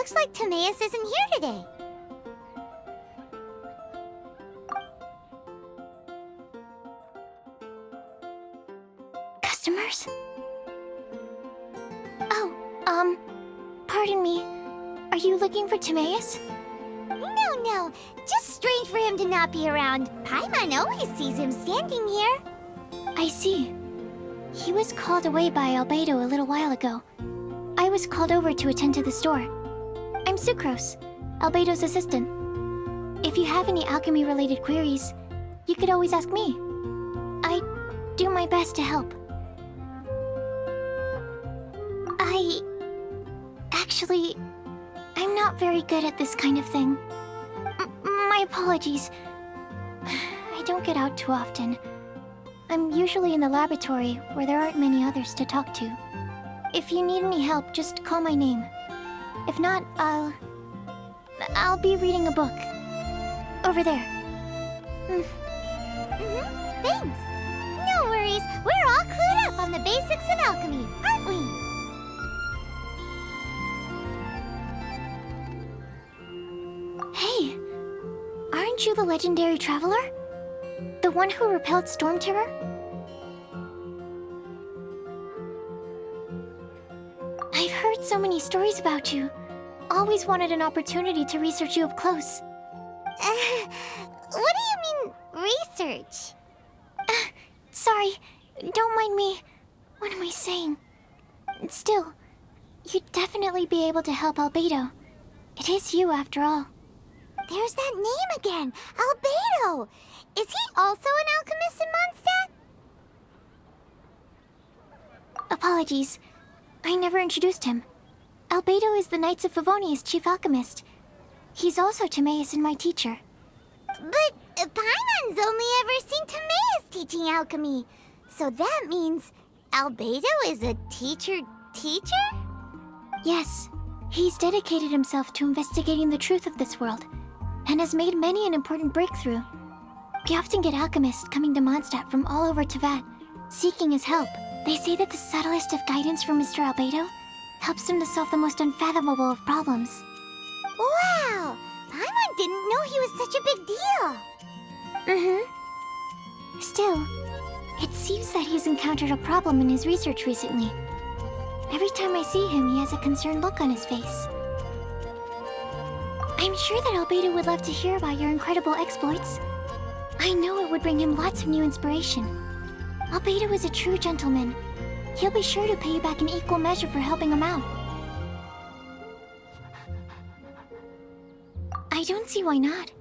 Looks like Timaeus isn't here today. Customers? Oh, pardon me. Are you looking for Timaeus? No. Just strange for him to not be around. Paimon always sees him standing here. I see. He was called away by Albedo a little while ago. I was called over to attend to the store. I'm Sucrose, Albedo's assistant. If you have any alchemy-related queries, you could always ask me. I do my best to help. Actually, I'm not very good at this kind of thing. My apologies. I don't get out too often. I'm usually in the laboratory where there aren't many others to talk to. If you need any help, just call my name. If not, I'll be reading a book. Over there. Thanks. No worries. We're all clued up on the basics of alchemy, aren't we? Hey, aren't you the legendary traveler? The one who repelled Storm Terror? I've heard so many stories about you. Always wanted an opportunity to research you up close. What do you mean, research? Sorry, don't mind me. What am I saying? Still, you'd definitely be able to help Albedo. It is you, after all. There's that name again, Albedo! Is he also an alchemist in Mondstadt? Apologies. I never introduced him. Albedo is the Knights of Favonia's chief alchemist. He's also Timaeus and my teacher. But Paimon's only ever seen Timaeus teaching alchemy. So that means Albedo is a teacher? Yes. He's dedicated himself to investigating the truth of this world, and has made many an important breakthrough. We often get alchemists coming to Mondstadt from all over Teyvat, seeking his help. They say that the subtlest of guidance from Mr. Albedo helps him to solve the most unfathomable of problems. Wow! Paimon didn't know he was such a big deal! Still, it seems that he's encountered a problem in his research recently. Every time I see him, he has a concerned look on his face. I'm sure that Albedo would love to hear about your incredible exploits. I know it would bring him lots of new inspiration. Albedo is a true gentleman. He'll be sure to pay you back in equal measure for helping him out. I don't see why not.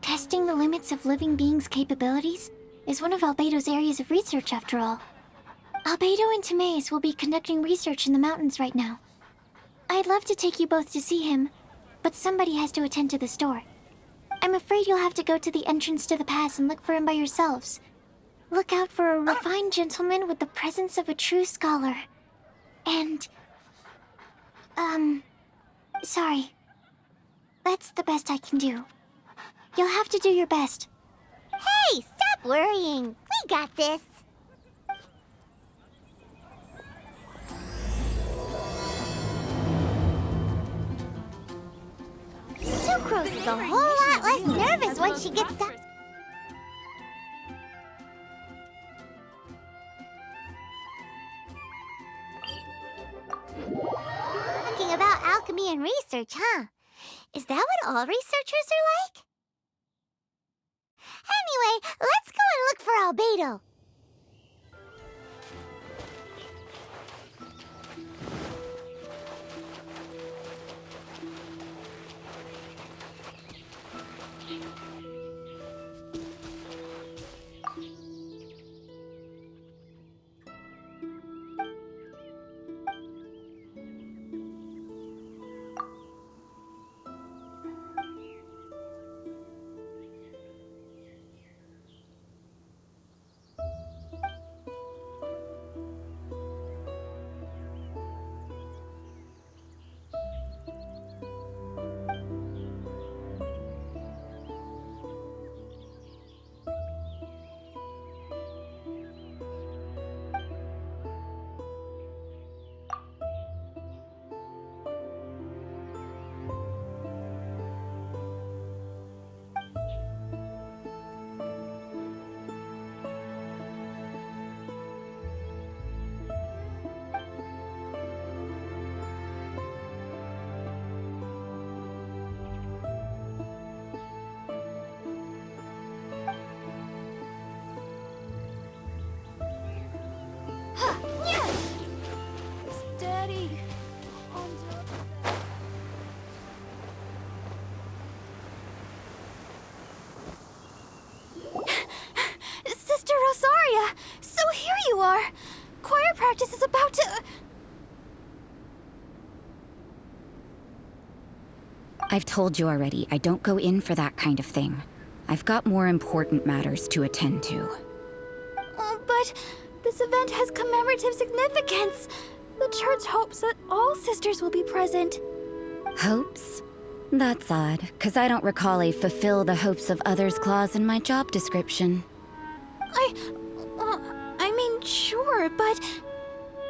Testing the limits of living beings' capabilities is one of Albedo's areas of research, after all. Albedo and Timaeus will be conducting research in the mountains right now. I'd love to take you both to see him, but somebody has to attend to the store. I'm afraid you'll have to go to the entrance to the pass and look for him by yourselves. Look out for a refined gentleman with the presence of a true scholar. And... sorry. That's the best I can do. You'll have to do your best. Hey, stop worrying. We got this. Sucrose is a whole lot less nervous once she gets to... Talking about alchemy and research, huh? Is that what all researchers are like? Anyway, let's go and look for Albedo. I've told you already, I don't go in for that kind of thing. I've got more important matters to attend to. But this event has commemorative significance. The church hopes that all sisters will be present. Hopes? That's odd, because I don't recall a fulfill the hopes of others clause in my job description. I mean, sure, but...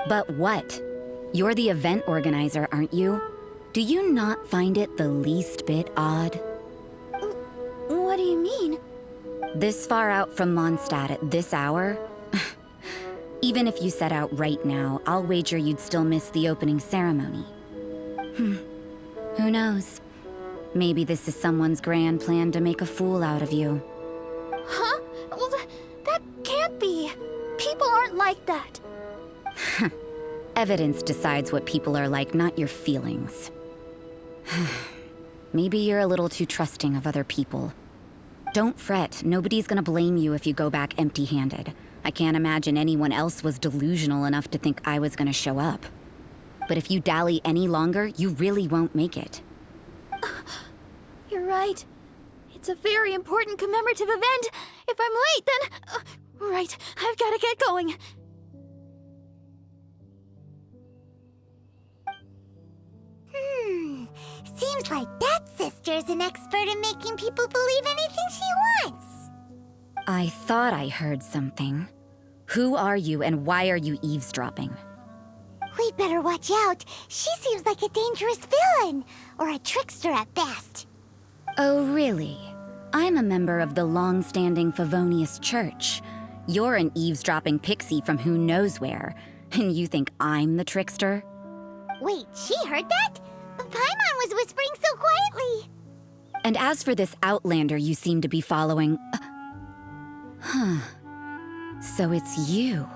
But what? You're the event organizer, aren't you? Do you not find it the least bit odd? What do you mean? This far out from Mondstadt at this hour? Even if you set out right now, I'll wager you'd still miss the opening ceremony. Who knows? Maybe this is someone's grand plan to make a fool out of you. Huh? Well, that can't be. People aren't like that. Evidence decides what people are like, not your feelings. Maybe you're a little too trusting of other people. Don't fret, nobody's gonna blame you if you go back empty-handed. I can't imagine anyone else was delusional enough to think I was gonna show up. But if you dally any longer, you really won't make it. You're right. It's a very important commemorative event. If I'm late, then... right, I've gotta get going. Seems like that sister's an expert in making people believe anything she wants. I thought I heard something. Who are you and why are you eavesdropping? We'd better watch out. She seems like a dangerous villain, or a trickster at best. Oh, really? I'm a member of the long-standing Favonius Church. You're an eavesdropping pixie from who knows where, and you think I'm the trickster? Wait, she heard that? Paimon was whispering so quietly. And as for this outlander you seem to be following... So it's you.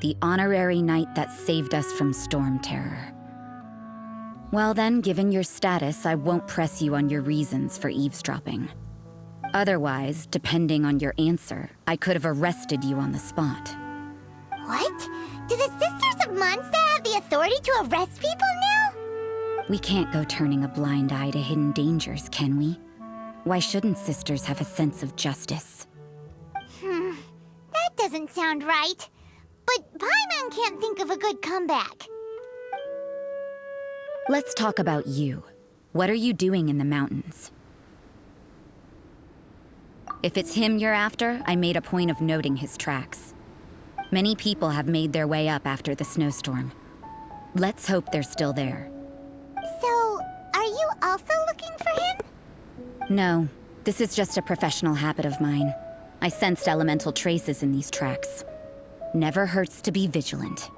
The honorary knight that saved us from Storm Terror. Well then, given your status, I won't press you on your reasons for eavesdropping. Otherwise, depending on your answer, I could have arrested you on the spot. What? Do the Sisters of Mondstadt have the authority to arrest people now? We can't go turning a blind eye to hidden dangers, can we? Why shouldn't sisters have a sense of justice? That doesn't sound right. But Paimon can't think of a good comeback. Let's talk about you. What are you doing in the mountains? If it's him you're after, I made a point of noting his tracks. Many people have made their way up after the snowstorm. Let's hope they're still there. So, are you also looking for him? No, this is just a professional habit of mine. I sensed elemental traces in these tracks. Never hurts to be vigilant.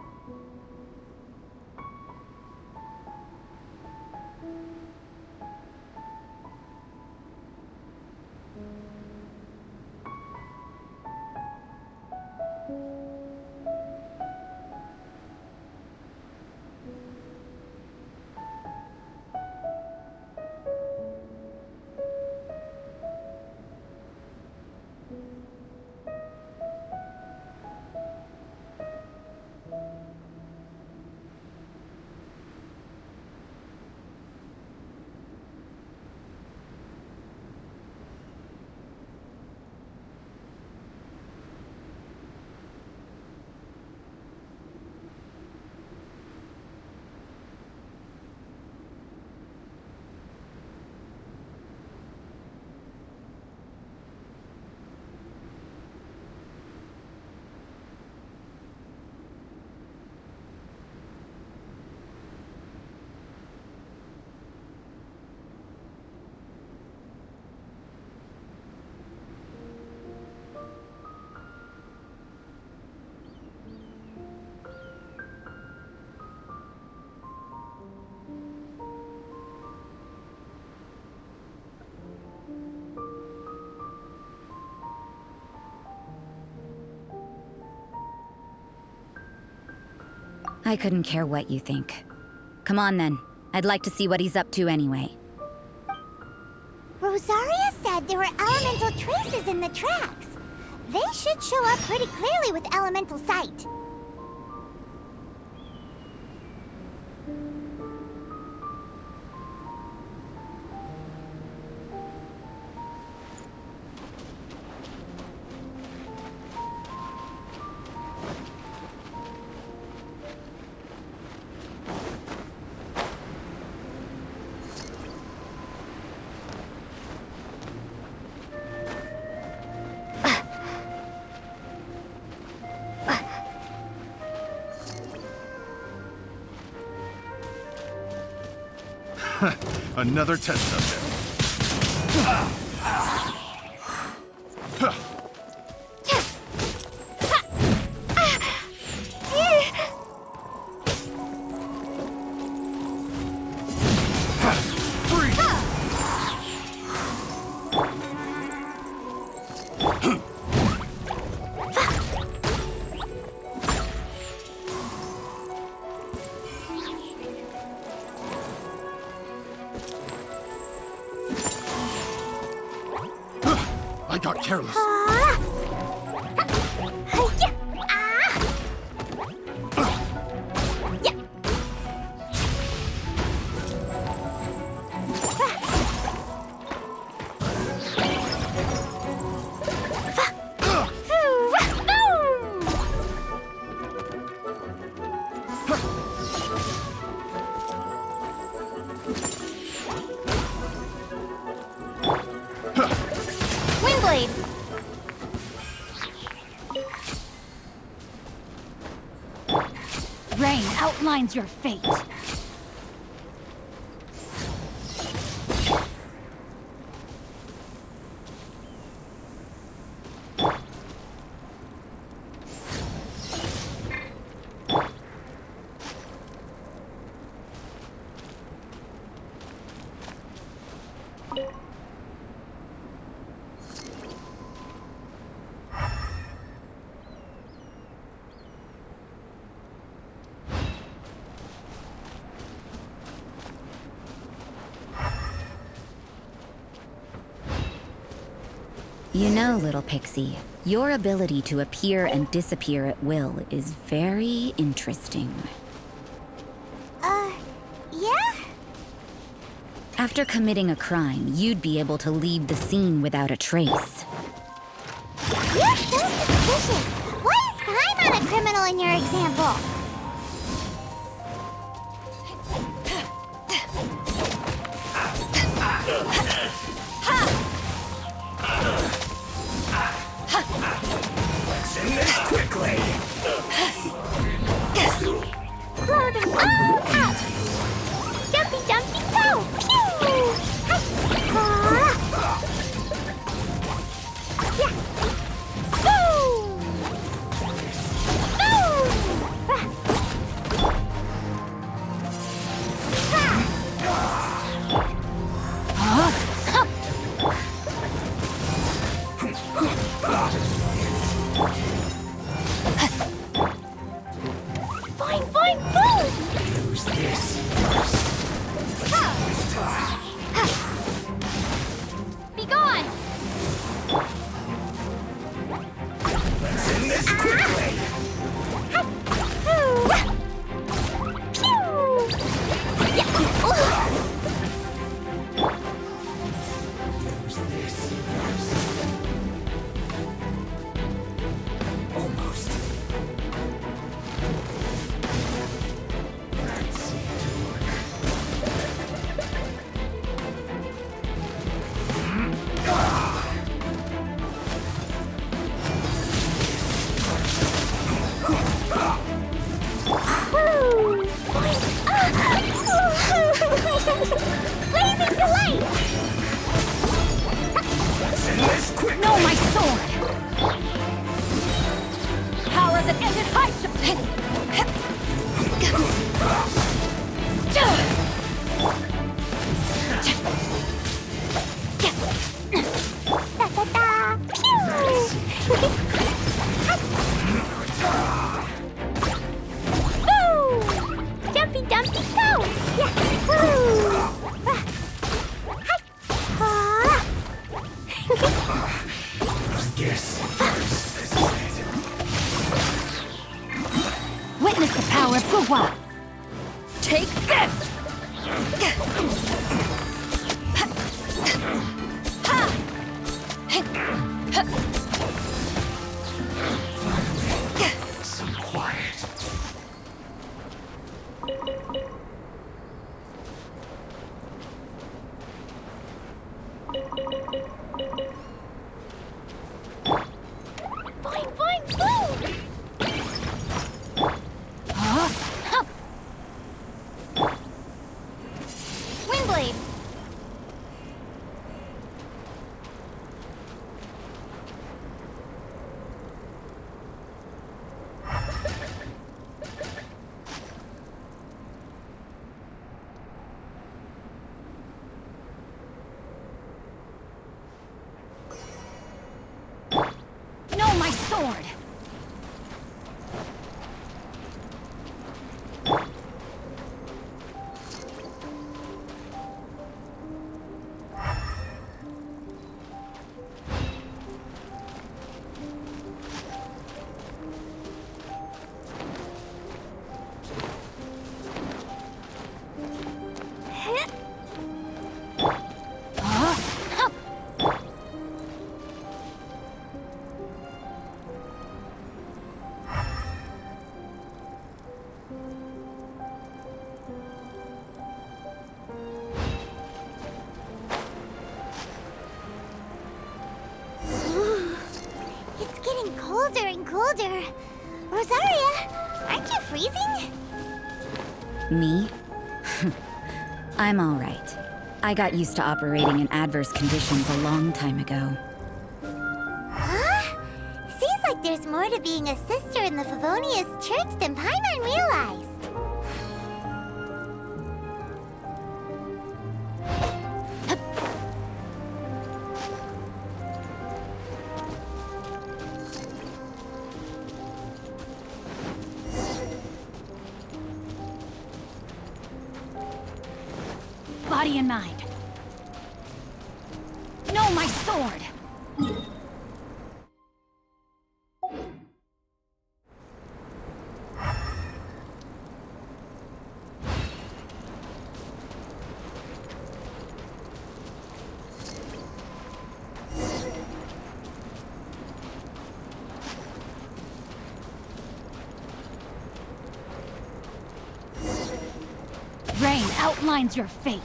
I couldn't care what you think. Come on then. I'd like to see what he's up to anyway. Rosaria said there were elemental traces in the tracks. They should show up pretty clearly with elemental sight. Another test subject. I got careless. Windblade! Rain outlines your fate. You know, little pixie, your ability to appear and disappear at will is very interesting. Yeah? After committing a crime, you'd be able to leave the scene without a trace. You're so suspicious. Why is Paimon a criminal in your example? Quickly! Blow them all out! Jumpy, jumpy, go! Pew! Yeah! Boom! Boom! Boing, boing, boom! Use this first. Be gone! Let's end this quickly! Use this first. Almost. That seemed to work. Blazing delight! Let's end this quickly! No, my sword! Power that ended hardship! Da-da-da! Pew! Woo! Jumpy, dumpy, go! Yeah! Woo! Yes, first. This is it. Witness the power of Gugwa! Take this! Some quiet. Boing, boing, boom! Windblade! getting colder and colder. Rosaria, aren't you freezing? Me? I'm all right. I got used to operating in adverse conditions a long time ago. Huh? Seems like there's more to being a sister in the Favonius Church than Paimon realized. Body and mind. No, my sword! Rain outlines your fate.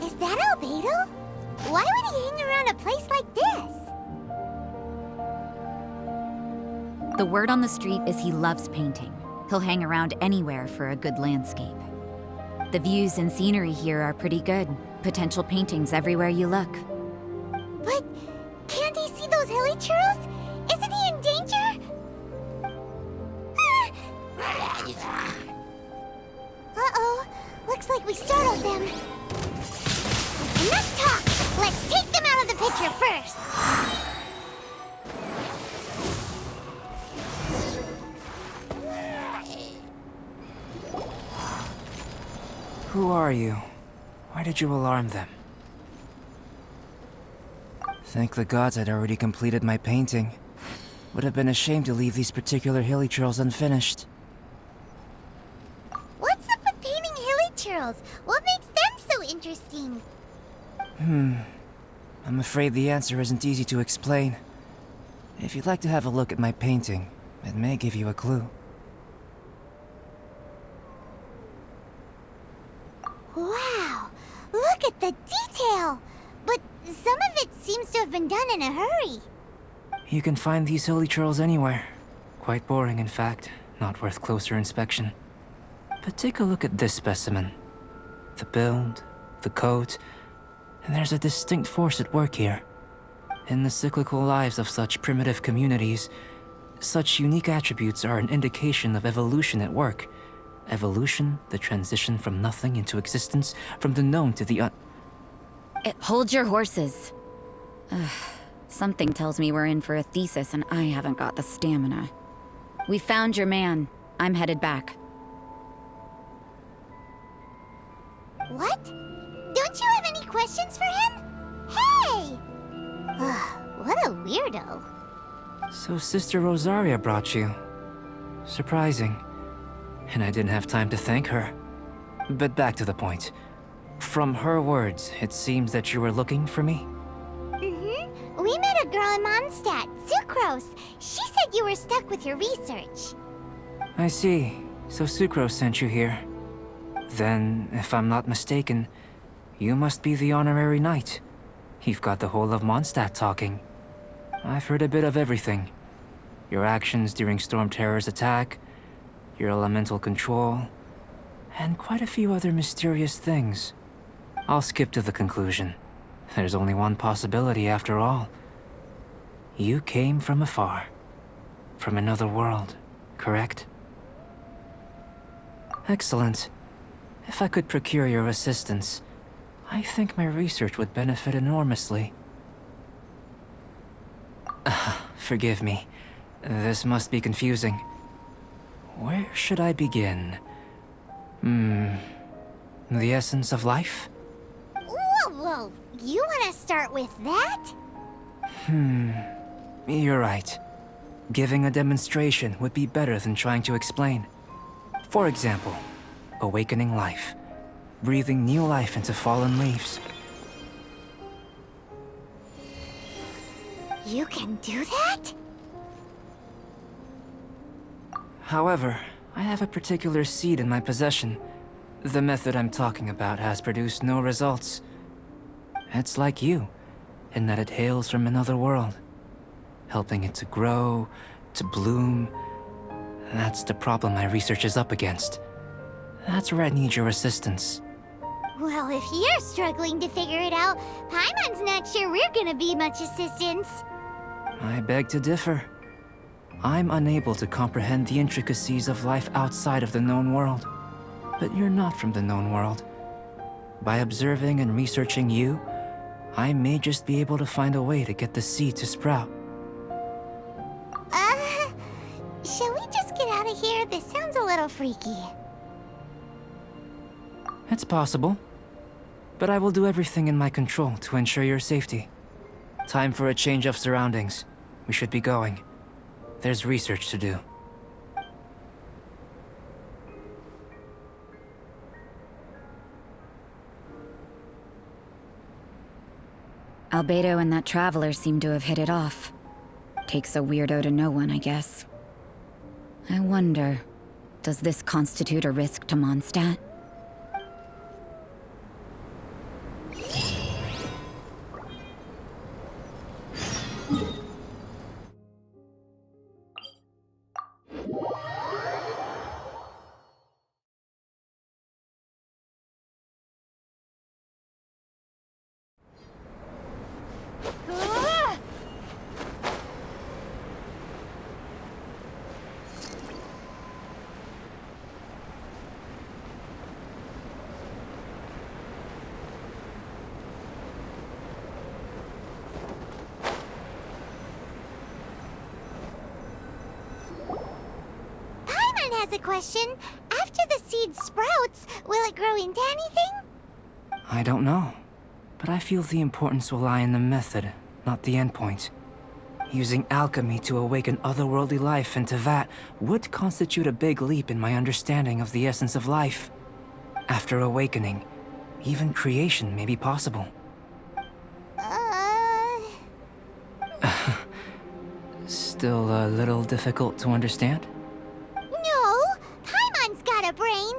Is that Albedo? Why would he hang around a place like this? The word on the street is he loves painting. He'll hang around anywhere for a good landscape. The views and scenery here are pretty good. Potential paintings everywhere you look. But can't he see those hilly churls? Isn't he in danger? Uh-oh. Looks like we startled them. Enough talk! Let's take them out of the picture first! Who are you? Why did you alarm them? Thank the gods I'd already completed my painting. Would have been a shame to leave these particular hilly churls unfinished. What's up with painting hilly churls? What makes them so interesting? I'm afraid the answer isn't easy to explain. If you'd like to have a look at my painting, it may give you a clue. Wow! Look at the detail! But some of it seems to have been done in a hurry. You can find these hilly churls anywhere. Quite boring, in fact. Not worth closer inspection. But take a look at this specimen. The build, the coat, and there's a distinct force at work here. In the cyclical lives of such primitive communities, such unique attributes are an indication of evolution at work. Evolution, the transition from nothing into existence, from the known to the Hold your horses. Ugh, something tells me we're in for a thesis and I haven't got the stamina. We found your man. I'm headed back. What? Don't you have any questions for him? Hey! What a weirdo. So Sister Rosaria brought you. Surprising. And I didn't have time to thank her. But back to the point. From her words, it seems that you were looking for me? Mm-hmm. We met a girl in Mondstadt, Sucrose. She said you were stuck with your research. I see. So Sucrose sent you here. Then, if I'm not mistaken, you must be the honorary knight. You've got the whole of Mondstadt talking. I've heard a bit of everything. Your actions during Storm Terror's attack, your elemental control, and quite a few other mysterious things. I'll skip to the conclusion. There's only one possibility after all. You came from afar. From another world, correct? Excellent. If I could procure your assistance, I think my research would benefit enormously. Forgive me. This must be confusing. Where should I begin? The essence of life? Whoa. You want to start with that? You're right. Giving a demonstration would be better than trying to explain. For example, awakening life. Breathing new life into fallen leaves. You can do that? However, I have a particular seed in my possession. The method I'm talking about has produced no results. It's like you, in that it hails from another world. Helping it to grow, to bloom. That's the problem my research is up against. That's where I need your assistance. Well, if you're struggling to figure it out, Paimon's not sure we're gonna be much assistance. I beg to differ. I'm unable to comprehend the intricacies of life outside of the known world. But you're not from the known world. By observing and researching you, I may just be able to find a way to get the seed to sprout. Shall we just get out of here? This sounds a little freaky. It's possible. But I will do everything in my control to ensure your safety. Time for a change of surroundings. We should be going. There's research to do. Albedo and that traveler seem to have hit it off. Takes a weirdo to know one, I guess. I wonder, does this constitute a risk to Mondstadt? Has a question. After the seed sprouts, will it grow into anything? I don't know. But I feel the importance will lie in the method, not the endpoint. Using alchemy to awaken otherworldly life into that would constitute a big leap in my understanding of the essence of life. After awakening, even creation may be possible. Still a little difficult to understand? No! Paimon's got a brain!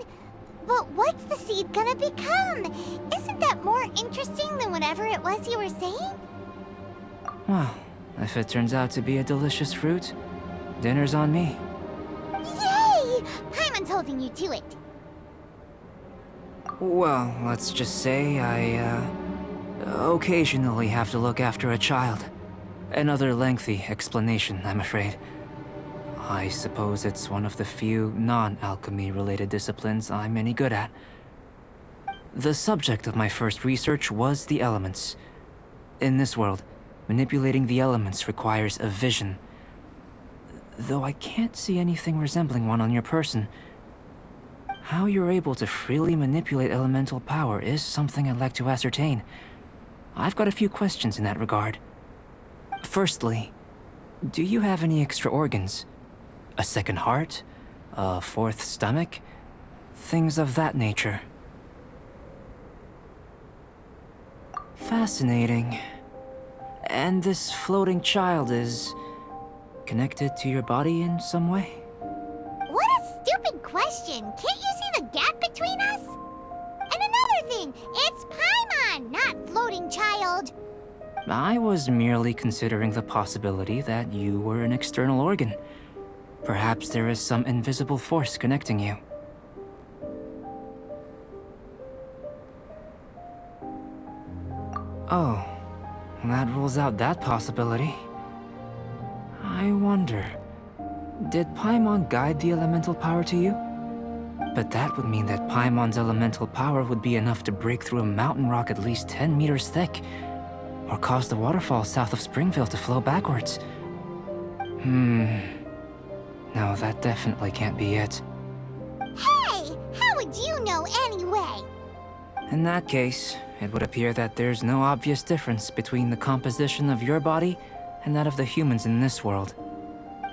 But what's the seed gonna become? Isn't that more interesting than whatever it was you were saying? Well, if it turns out to be a delicious fruit, dinner's on me. Yay! Paimon's holding you to it. Well, let's just say I, occasionally have to look after a child. Another lengthy explanation, I'm afraid. I suppose it's one of the few non-alchemy related disciplines I'm any good at. The subject of my first research was the elements. In this world, manipulating the elements requires a vision. Though I can't see anything resembling one on your person. How you're able to freely manipulate elemental power is something I'd like to ascertain. I've got a few questions in that regard. Firstly, do you have any extra organs? A second heart? A fourth stomach? Things of that nature. Fascinating. And this floating child is connected to your body in some way? What a stupid question! Can't you see the gap between us? And another thing, it's Paimon, not floating child. I was merely considering the possibility that you were an external organ. Perhaps there is some invisible force connecting you. Oh, that rules out that possibility. I wonder, did Paimon guide the elemental power to you? But that would mean that Paimon's elemental power would be enough to break through a mountain rock at least 10 meters thick, or cause the waterfall south of Springville to flow backwards. No, that definitely can't be it. Hey! How would you know anyway? In that case, it would appear that there's no obvious difference between the composition of your body and that of the humans in this world.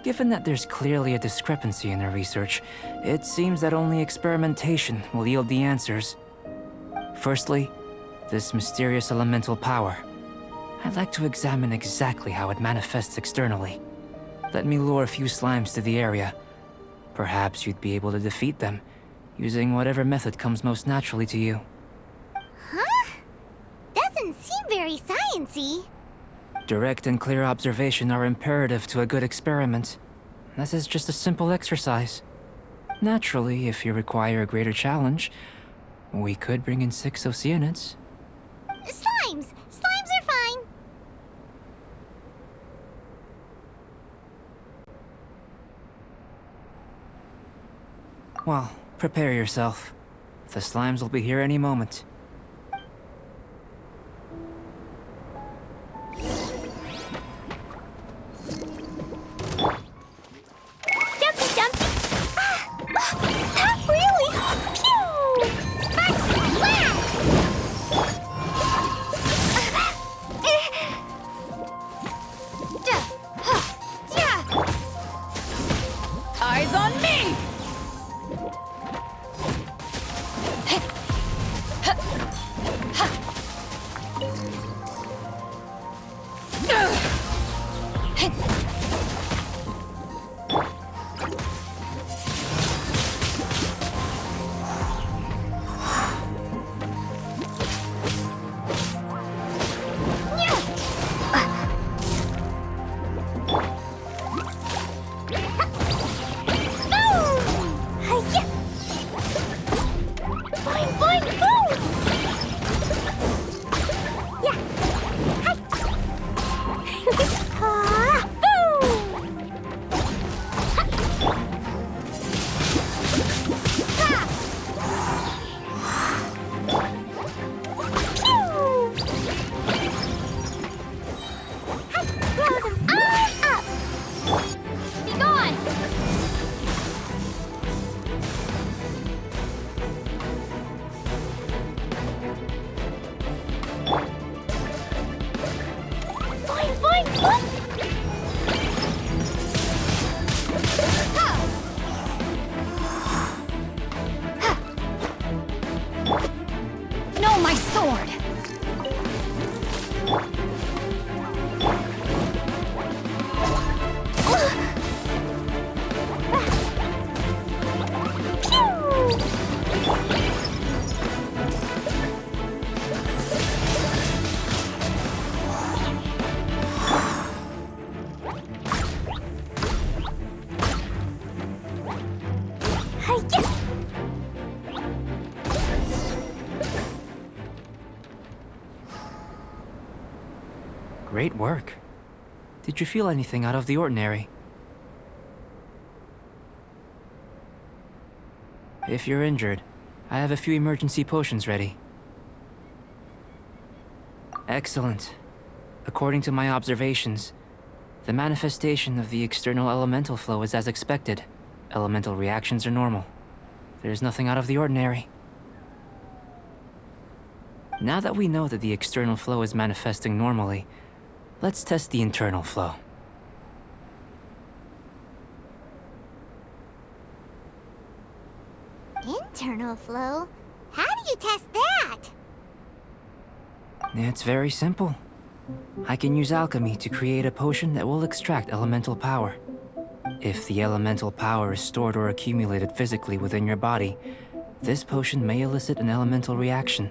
Given that there's clearly a discrepancy in their research, it seems that only experimentation will yield the answers. Firstly, this mysterious elemental power. I'd like to examine exactly how it manifests externally. Let me lure a few slimes to the area. Perhaps you'd be able to defeat them, using whatever method comes most naturally to you. Huh? Doesn't seem very sciencey. Direct and clear observation are imperative to a good experiment. This is just a simple exercise. Naturally, if you require a greater challenge, we could bring in 6 Oceanids. Slimes! Slimes are fine. Well, prepare yourself. The slimes will be here any moment. Jumpy, jumpy. Not really. Pew! Eyes on me! No, my sword! Great work. Did you feel anything out of the ordinary? If you're injured, I have a few emergency potions ready. Excellent. According to my observations, the manifestation of the external elemental flow is as expected. Elemental reactions are normal. There's nothing out of the ordinary. Now that we know that the external flow is manifesting normally, let's test the internal flow. Internal flow? How do you test that? It's very simple. I can use alchemy to create a potion that will extract elemental power. If the elemental power is stored or accumulated physically within your body, this potion may elicit an elemental reaction.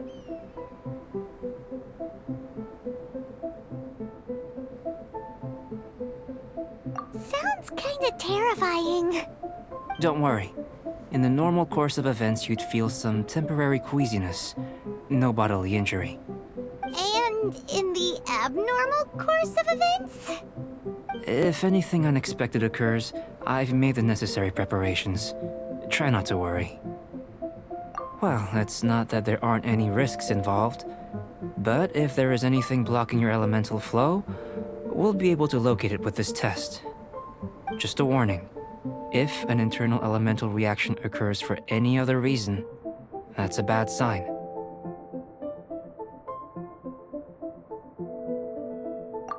Sounds kinda terrifying. Don't worry. In the normal course of events, you'd feel some temporary queasiness. No bodily injury. And in the abnormal course of events? If anything unexpected occurs, I've made the necessary preparations. Try not to worry. Well, it's not that there aren't any risks involved, but if there is anything blocking your elemental flow, we'll be able to locate it with this test. Just a warning. If an internal elemental reaction occurs for any other reason, that's a bad sign.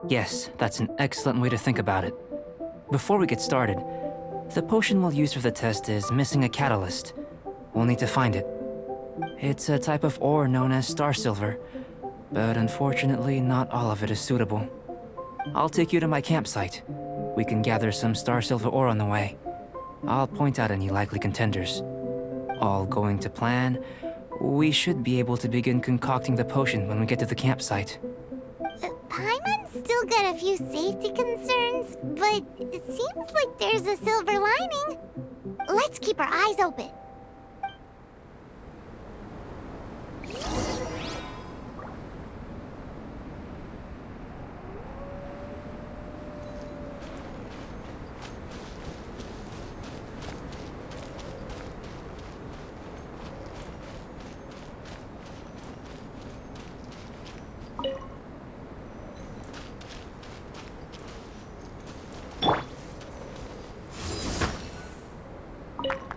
Yes, that's an excellent way to think about it. Before we get started, the potion we'll use for the test is missing a catalyst. We'll need to find it. It's a type of ore known as star silver, but unfortunately not all of it is suitable. I'll take you to my campsite. We can gather some star silver ore on the way. I'll point out any likely contenders. All going to plan, we should be able to begin concocting the potion when we get to the campsite. Paimon's still got a few safety concerns, but it seems like there's a silver lining. Let's keep our eyes open.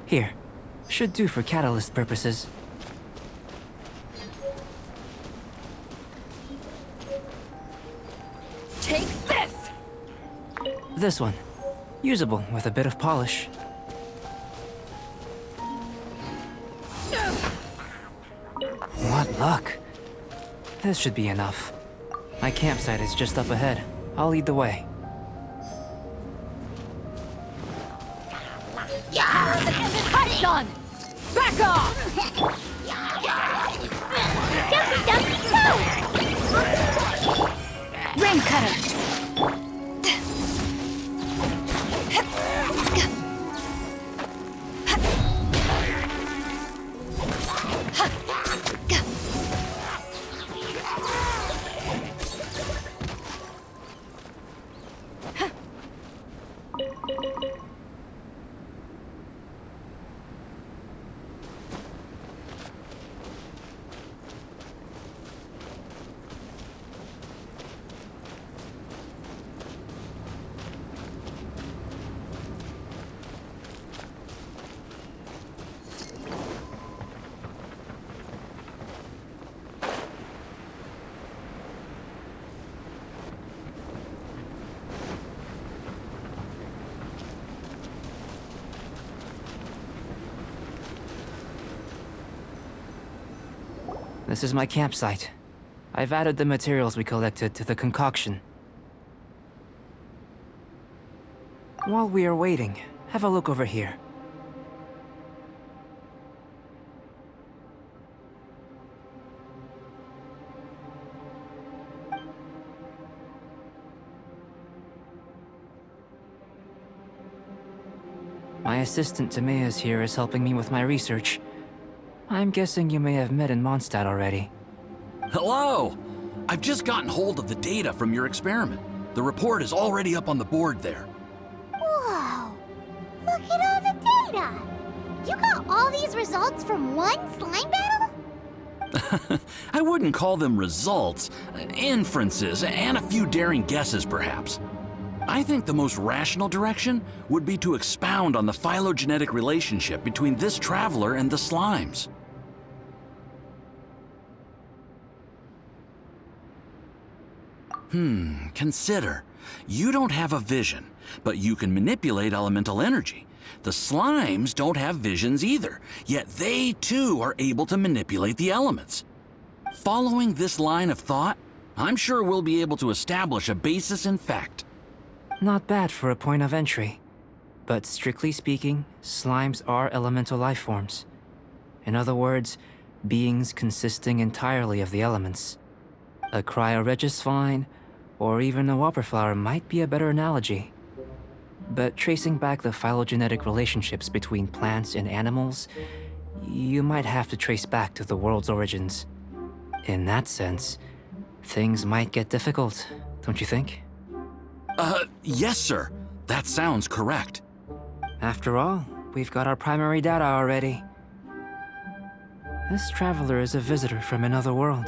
Here. Should do for catalyst purposes. Take this! This one. Usable with a bit of polish. What luck. This should be enough. My campsite is just up ahead. I'll lead the way. Done! Back off! Jumpy, go! Rain cutter! This is my campsite. I've added the materials we collected to the concoction. While we are waiting, have a look over here. My assistant Timaeus here is helping me with my research. I'm guessing you may have met in Mondstadt already. Hello! I've just gotten hold of the data from your experiment. The report is already up on the board there. Whoa! Look at all the data! You got all these results from one slime battle? I wouldn't call them results, inferences, and a few daring guesses perhaps. I think the most rational direction would be to expound on the phylogenetic relationship between this traveler and the slimes. Consider. You don't have a vision, but you can manipulate elemental energy. The slimes don't have visions either, yet they too are able to manipulate the elements. Following this line of thought, I'm sure we'll be able to establish a basis in fact. Not bad for a point of entry. But strictly speaking, slimes are elemental life forms. In other words, beings consisting entirely of the elements. A cryoregis vine, or even a whopper flower might be a better analogy. But tracing back the phylogenetic relationships between plants and animals, you might have to trace back to the world's origins. In that sense, things might get difficult, don't you think? Yes, sir. That sounds correct. After all, we've got our primary data already. This traveler is a visitor from another world.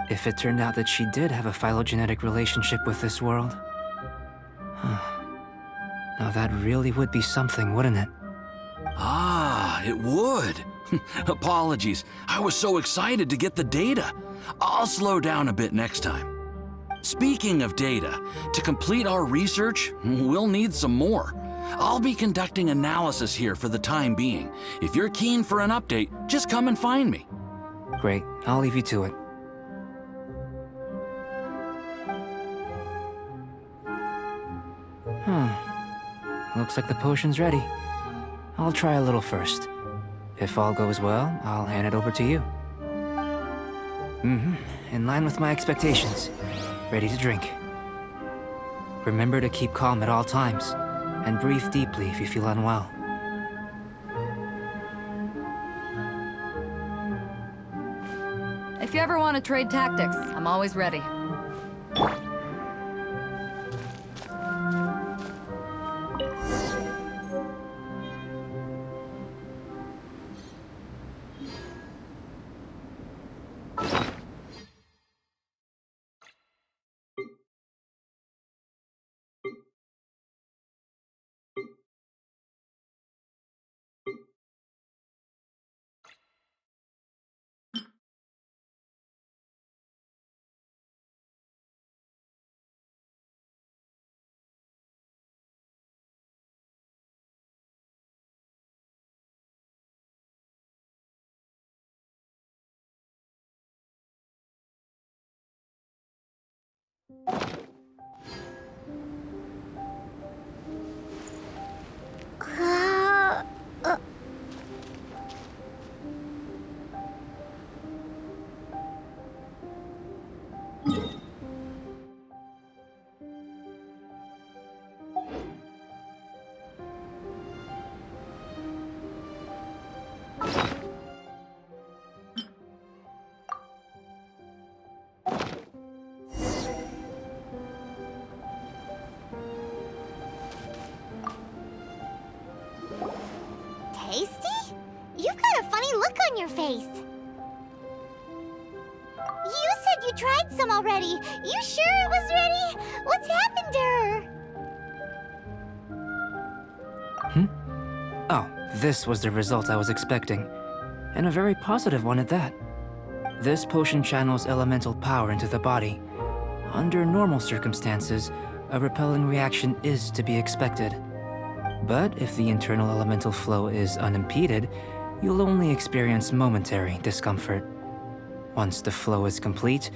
If it turned out that she did have a phylogenetic relationship with this world. Now that really would be something, wouldn't it? Ah, it would. Apologies. I was so excited to get the data. I'll slow down a bit next time. Speaking of data, to complete our research, we'll need some more. I'll be conducting analysis here for the time being. If you're keen for an update, just come and find me. Great, I'll leave you to it. Looks like the potion's ready. I'll try a little first. If all goes well, I'll hand it over to you. In line with my expectations. Ready to drink. Remember to keep calm at all times, and breathe deeply if you feel unwell. If you ever want to trade tactics, I'm always ready. Tasty? You've got a funny look on your face. You said you tried some already. You sure it was ready? What's happened to her? Oh, this was the result I was expecting. And a very positive one at that. This potion channels elemental power into the body. Under normal circumstances, a repelling reaction is to be expected. But if the internal elemental flow is unimpeded, you'll only experience momentary discomfort. Once the flow is complete,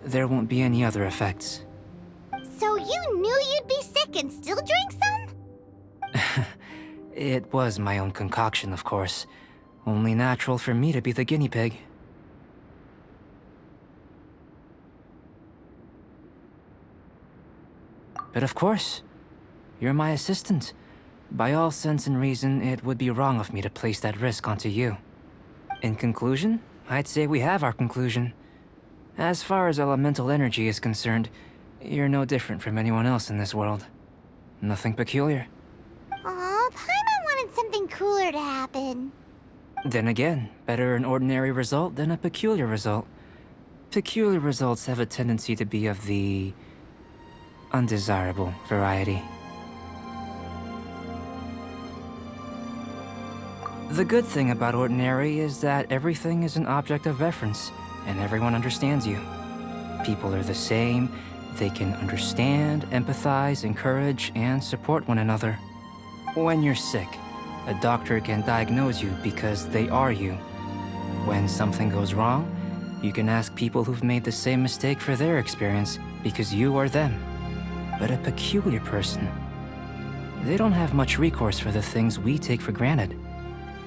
there won't be any other effects. So you knew you'd be sick and still drank some? It was my own concoction, of course. Only natural for me to be the guinea pig. But of course, you're my assistant. By all sense and reason, it would be wrong of me to place that risk onto you. In conclusion, I'd say we have our conclusion. As far as elemental energy is concerned, you're no different from anyone else in this world. Nothing peculiar. Aw, Paimon wanted something cooler to happen. Then again, better an ordinary result than a peculiar result. Peculiar results have a tendency to be of the undesirable variety. The good thing about ordinary is that everything is an object of reference, and everyone understands you. People are the same. They can understand, empathize, encourage, and support one another. When you're sick, a doctor can diagnose you because they are you. When something goes wrong, you can ask people who've made the same mistake for their experience because you are them. But a peculiar person, they don't have much recourse for the things we take for granted.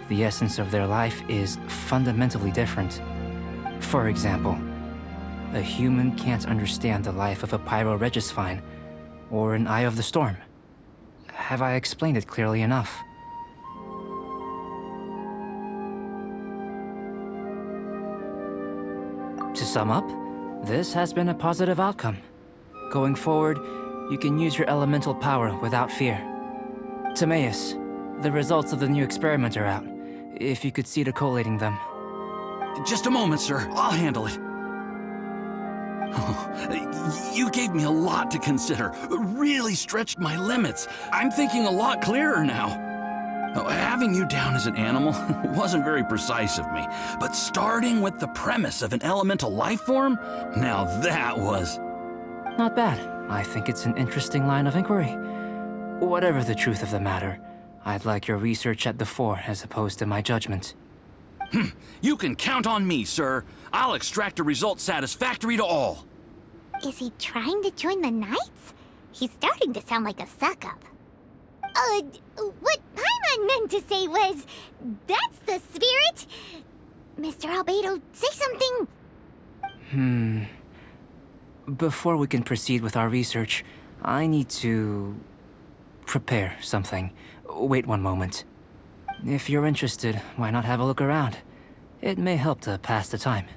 The essence of their life is fundamentally different. For example, a human can't understand the life of a pyroregisvine or an Eye of the Storm. Have I explained it clearly enough? To sum up, this has been a positive outcome. Going forward, you can use your elemental power without fear. Timaeus, the results of the new experiment are out. If you could see to collating them. Just a moment, sir. I'll handle it. You gave me a lot to consider, really stretched my limits. I'm thinking a lot clearer now. Having you down as an animal wasn't very precise of me, but starting with the premise of an elemental life form, now that was... Not bad. I think it's an interesting line of inquiry. Whatever the truth of the matter, I'd like your research at the fore as opposed to my judgment. You can count on me, sir. I'll extract a result satisfactory to all. Is he trying to join the Knights? He's starting to sound like a suck-up. What Paimon meant to say was, that's the spirit! Mr. Albedo, say something! Before we can proceed with our research, I need to... prepare something. Wait one moment. If you're interested, why not have a look around? It may help to pass the time.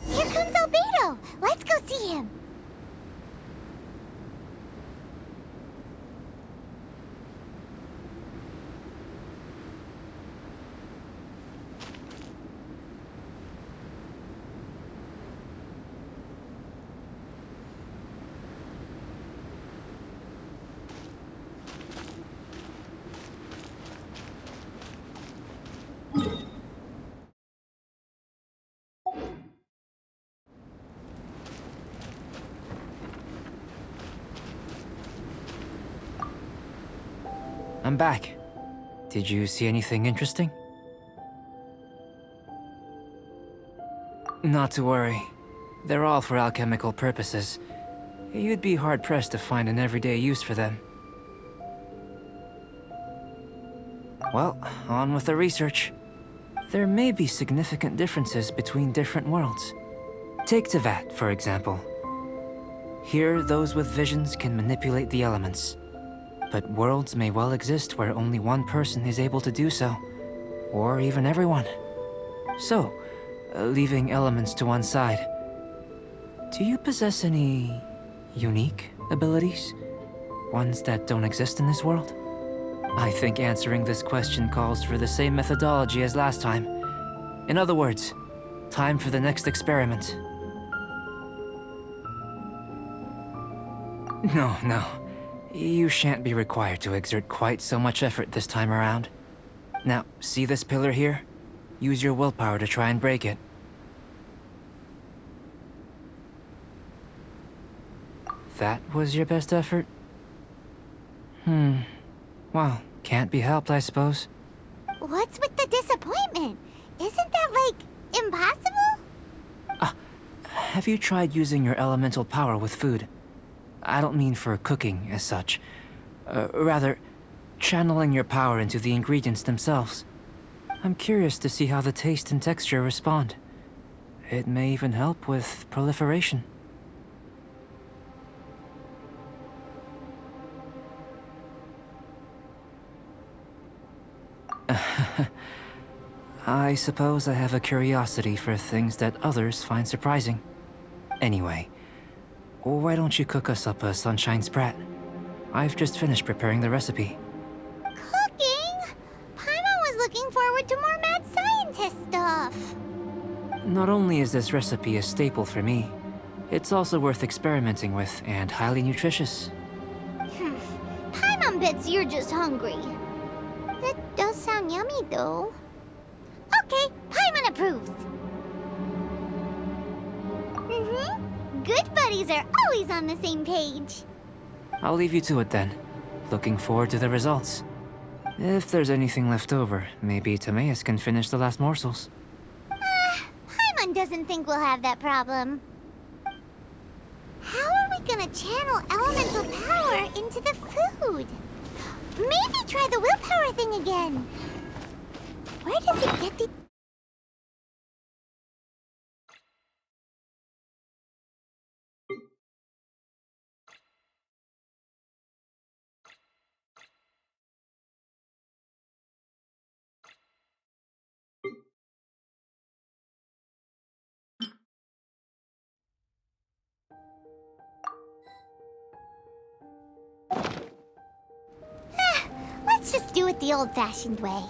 Here comes Albedo! Let's go see him! I'm back. Did you see anything interesting? Not to worry. They're all for alchemical purposes. You'd be hard-pressed to find an everyday use for them. Well, on with the research. There may be significant differences between different worlds. Take Tevat, for example. Here, those with visions can manipulate the elements. But worlds may well exist where only one person is able to do so. Or even everyone. So, leaving elements to one side, do you possess any unique abilities? Ones that don't exist in this world? I think answering this question calls for the same methodology as last time. In other words, time for the next experiment. No. You shan't be required to exert quite so much effort this time around. Now, see this pillar here? Use your willpower to try and break it. That was your best effort? Well, can't be helped, I suppose. What's with the disappointment? Isn't that, like, impossible? Have you tried using your elemental power with food? I don't mean for cooking, as such. Rather, channeling your power into the ingredients themselves. I'm curious to see how the taste and texture respond. It may even help with proliferation. I suppose I have a curiosity for things that others find surprising. Anyway, why don't you cook us up a sunshine sprat? I've just finished preparing the recipe. Cooking? Paimon was looking forward to more mad scientist stuff. Not only is this recipe a staple for me, it's also worth experimenting with and highly nutritious. Paimon bets you're just hungry. That does sound yummy, though. Okay, Paimon approves. Good buddies are always on the same page. I'll leave you to it then. Looking forward to the results. If there's anything left over, maybe Timaeus can finish the last morsels. Paimon doesn't think we'll have that problem. How are we gonna channel elemental power into the food? Maybe try the willpower thing again. Where does it get the... Let's just do it the old-fashioned way.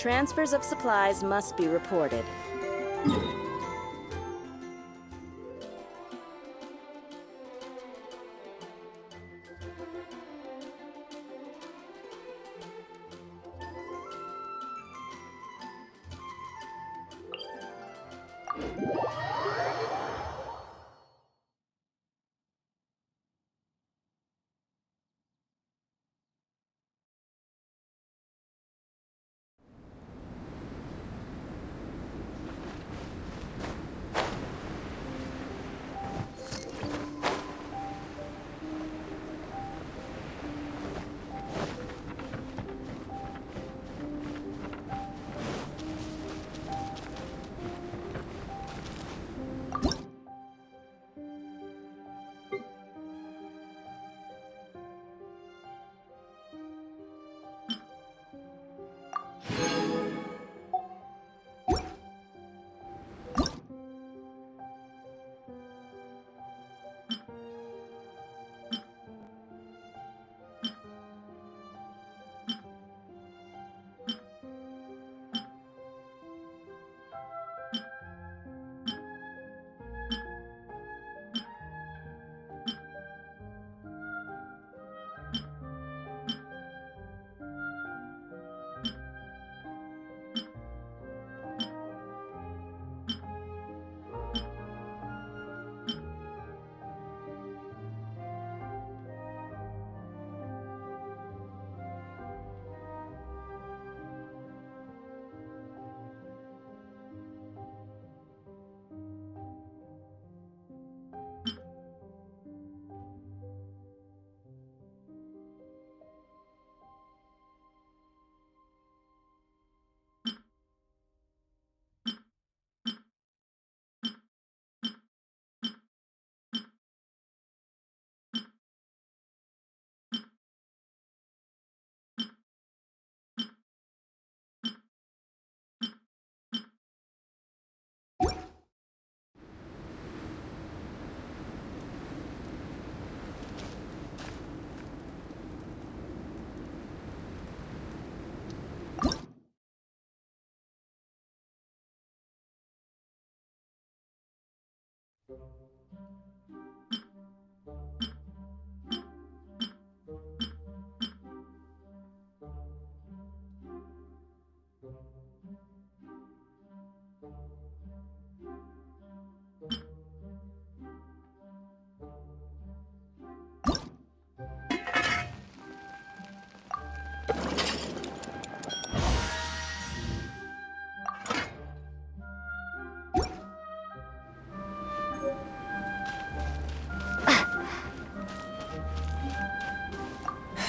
Transfers of supplies must be reported.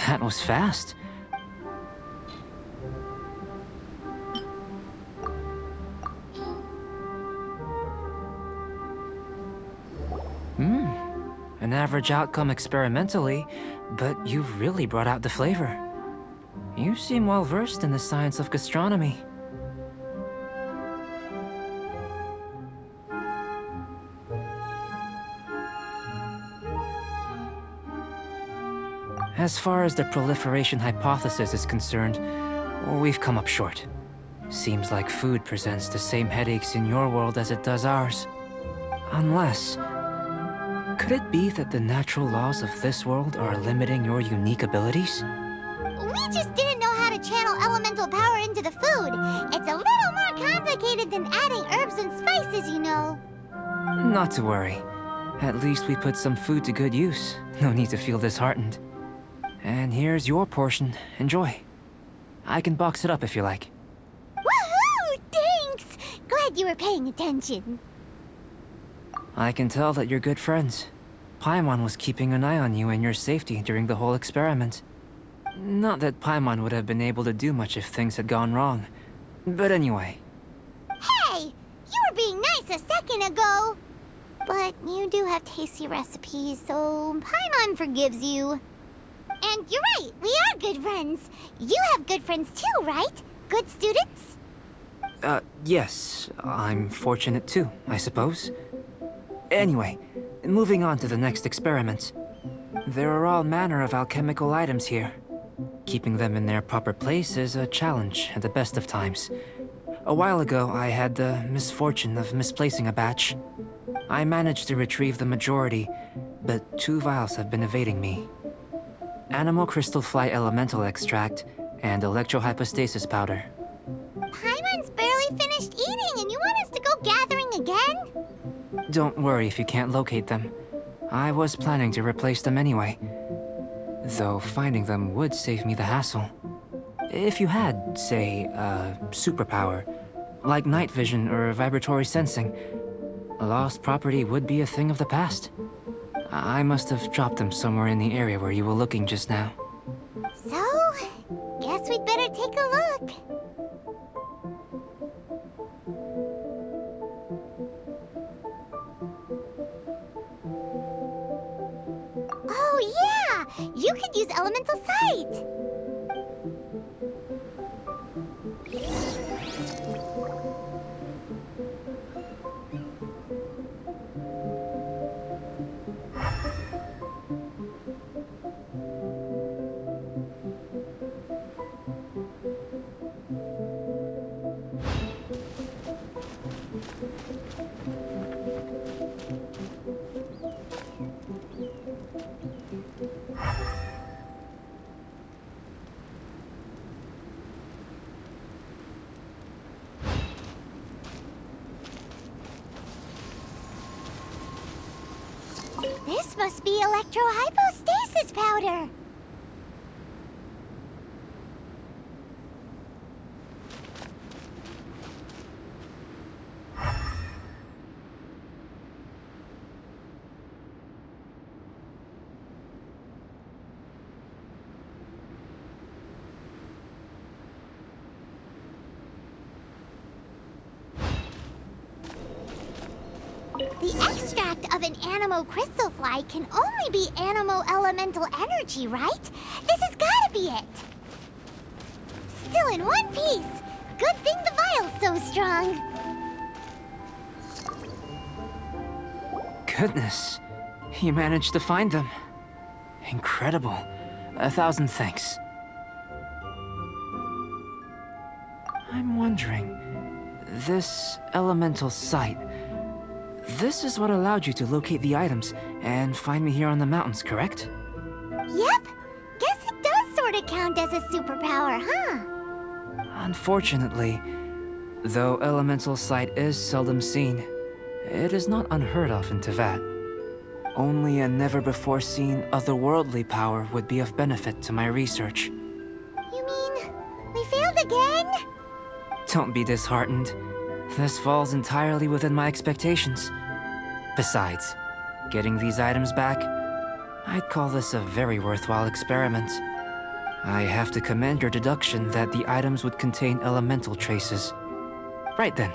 That was fast. An average outcome experimentally, but you've really brought out the flavor. You seem well versed in the science of gastronomy. As far as the proliferation hypothesis is concerned, we've come up short. Seems like food presents the same headaches in your world as it does ours. Unless... could it be that the natural laws of this world are limiting your unique abilities? We just didn't know how to channel elemental power into the food. It's a little more complicated than adding herbs and spices, you know. Not to worry. At least we put some food to good use. No need to feel disheartened. And here's your portion. Enjoy. I can box it up if you like. Woohoo! Thanks! Glad you were paying attention. I can tell that you're good friends. Paimon was keeping an eye on you and your safety during the whole experiment. Not that Paimon would have been able to do much if things had gone wrong. But anyway. Hey! You were being nice a second ago! But you do have tasty recipes, so Paimon forgives you. And you're right, we are good friends. You have good friends too, right? Good students? Yes. I'm fortunate too, I suppose. Anyway, moving on to the next experiment. There are all manner of alchemical items here. Keeping them in their proper place is a challenge at the best of times. A while ago, I had the misfortune of misplacing a batch. I managed to retrieve the majority, but 2 vials have been evading me. Animal crystal fly elemental extract and electrohypostasis powder. Paimon's barely finished eating and you want us to go gathering again? Don't worry if you can't locate them. I was planning to replace them anyway. Though finding them would save me the hassle. If you had, say, a superpower, like night vision or vibratory sensing, a lost property would be a thing of the past. I must have dropped them somewhere in the area where you were looking just now. So, guess we'd better take a look. Oh yeah! You could use elemental sight! This must be electrohypostasis powder! The extract of an animo crystal fly can only be animo elemental energy, right? This has gotta be it! Still in one piece! Good thing the vial's so strong! Goodness, you managed to find them. Incredible. 1,000 thanks. I'm wondering, this elemental sight, this is what allowed you to locate the items and find me here on the mountains, correct? Yep! Guess it does sorta count as a superpower, huh? Unfortunately, though elemental sight is seldom seen, it is not unheard of in Teyvat. Only a never-before-seen otherworldly power would be of benefit to my research. You mean, we failed again? Don't be disheartened. This falls entirely within my expectations. Besides, getting these items back, I'd call this a very worthwhile experiment. I have to commend your deduction that the items would contain elemental traces. Right then.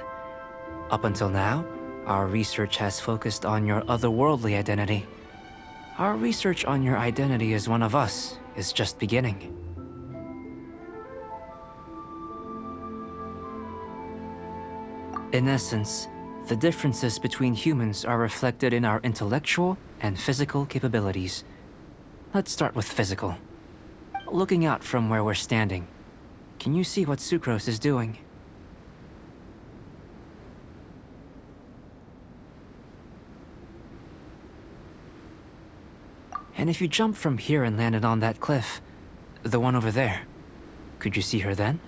Up until now, our research has focused on your otherworldly identity. Our research on your identity as one of us is just beginning. In essence, the differences between humans are reflected in our intellectual and physical capabilities. Let's start with physical. Looking out from where we're standing, can you see what Sucrose is doing? And if you jumped from here and landed on that cliff, the one over there, could you see her then?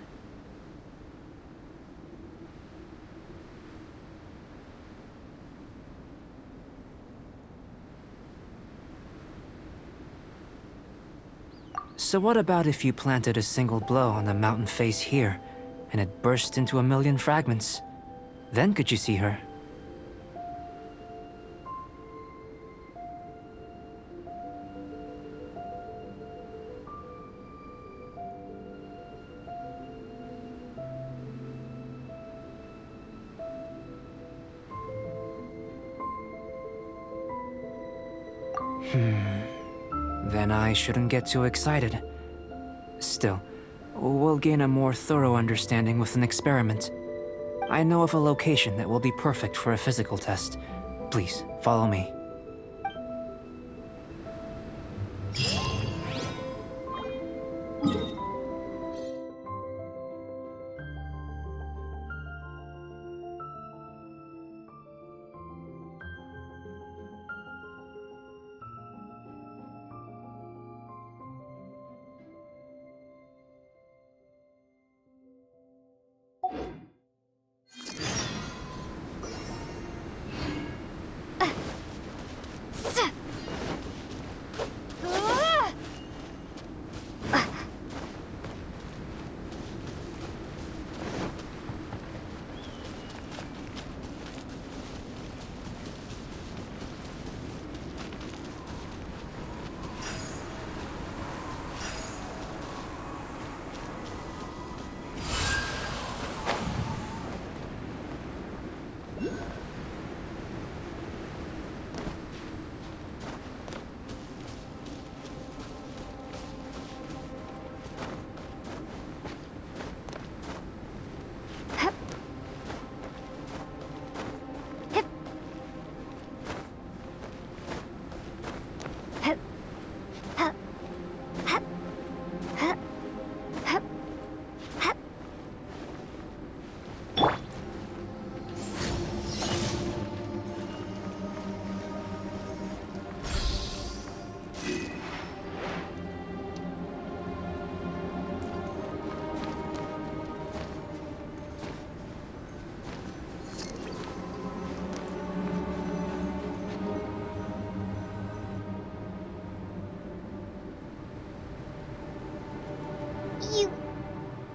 So what about if you planted a single blow on the mountain face here, and it burst into 1,000,000 fragments? Then could you see her? Then I shouldn't get too excited. Still, we'll gain a more thorough understanding with an experiment. I know of a location that will be perfect for a physical test. Please, follow me.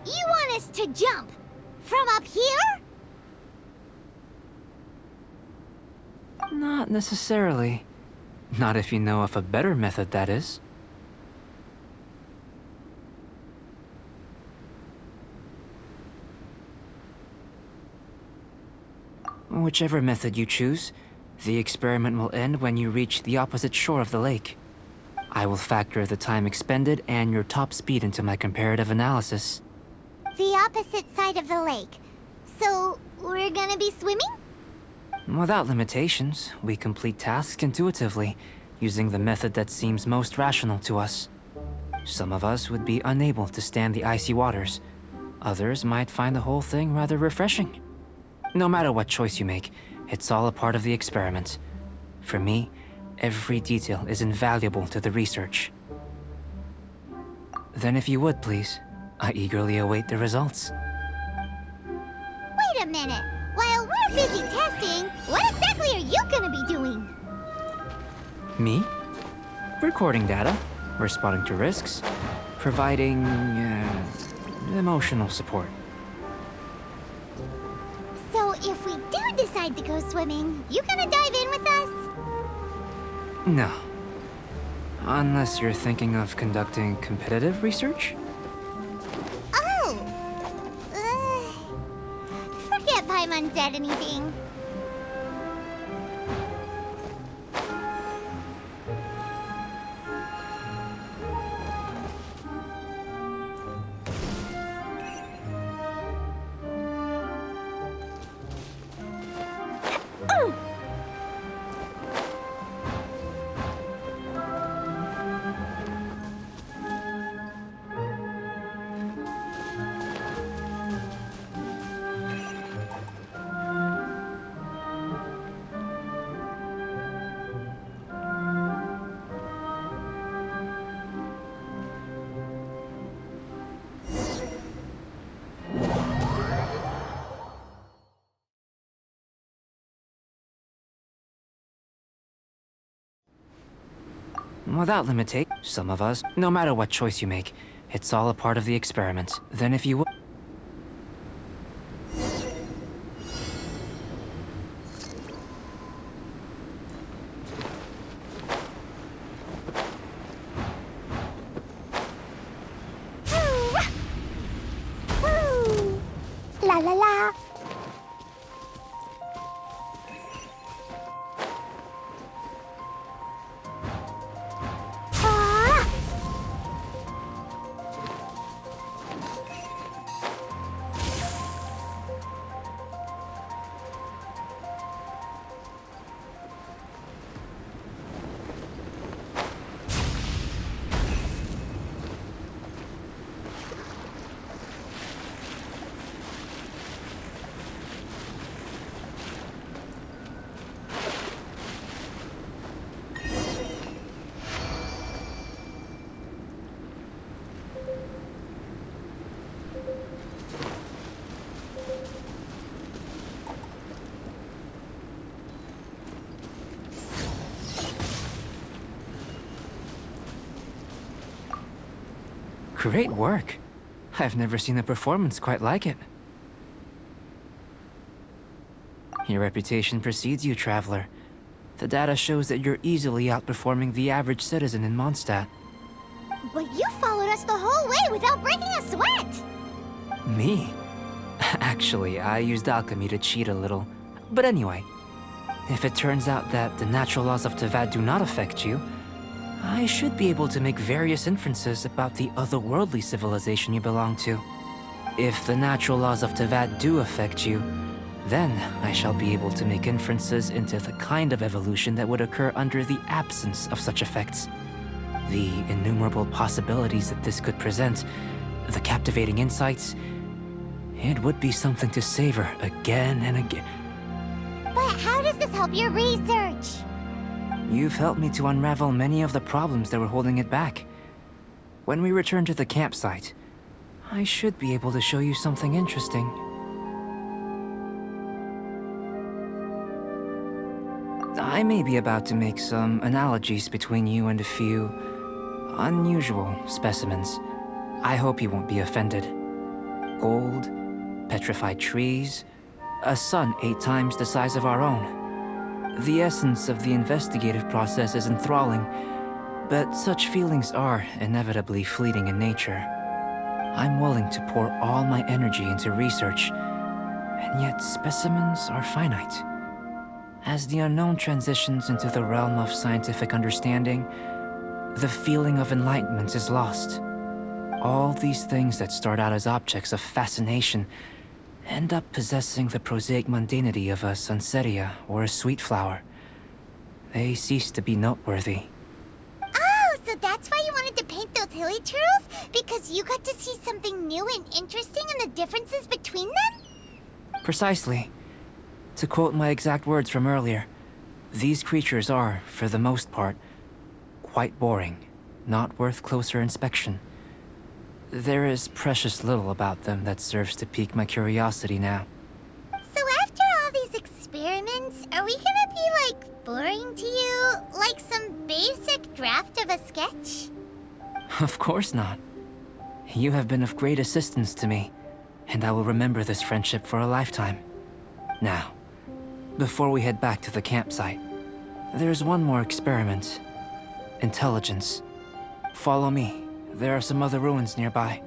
You want us to jump? From up here? Not necessarily. Not if you know of a better method, that is. Whichever method you choose, the experiment will end when you reach the opposite shore of the lake. I will factor the time expended and your top speed into my comparative analysis. The opposite side of the lake. So, we're gonna be swimming? Without limitations, we complete tasks intuitively, using the method that seems most rational to us. Some of us would be unable to stand the icy waters. Others might find the whole thing rather refreshing. No matter what choice you make, it's all a part of the experiment. For me, every detail is invaluable to the research. Then if you would, please, I eagerly await the results. Wait a minute. While we're busy testing, what exactly are you gonna be doing? Me? Recording data, responding to risks, providing, emotional support. So if we do decide to go swimming, you gonna dive in with us? No. Unless you're thinking of conducting competitive research? Oh! Forget Paimon said anything. Without limitation, some of us, no matter what choice you make, it's all a part of the experiment. Then if you would... Woo! La la la. Ah! Great work. I've never seen a performance quite like it. Your reputation precedes you, Traveler. The data shows that you're easily outperforming the average citizen in Mondstadt. But you followed us the whole way without breaking a sweat! Me? Actually, I used alchemy to cheat a little. But anyway, if it turns out that the natural laws of Tevat do not affect you, I should be able to make various inferences about the otherworldly civilization you belong to. If the natural laws of Tevat do affect you, then I shall be able to make inferences into the kind of evolution that would occur under the absence of such effects. The innumerable possibilities that this could present, the captivating insights, it would be something to savor again and again. But how does this help your research? You've helped me to unravel many of the problems that were holding it back. When we return to the campsite, I should be able to show you something interesting. I may be about to make some analogies between you and a few unusual specimens. I hope you won't be offended. Gold, petrified trees, a sun 8 times the size of our own. The essence of the investigative process is enthralling, but such feelings are inevitably fleeting in nature. I'm willing to pour all my energy into research, and yet specimens are finite. As the unknown transitions into the realm of scientific understanding, the feeling of enlightenment is lost. All these things that start out as objects of fascination end up possessing the prosaic mundanity of a sunsetia or a sweet flower. They cease to be noteworthy. Oh, so that's why you wanted to paint those hilly turtles? Because you got to see something new and interesting in the differences between them? Precisely. To quote my exact words from earlier, these creatures are, for the most part, quite boring, not worth closer inspection. There is precious little about them that serves to pique my curiosity now. So after all these experiments, are we gonna be, like, boring to you? Like some basic draft of a sketch? Of course not. You have been of great assistance to me, and I will remember this friendship for a lifetime. Now, before we head back to the campsite, there's one more experiment. Intelligence. Follow me. There are some other ruins nearby.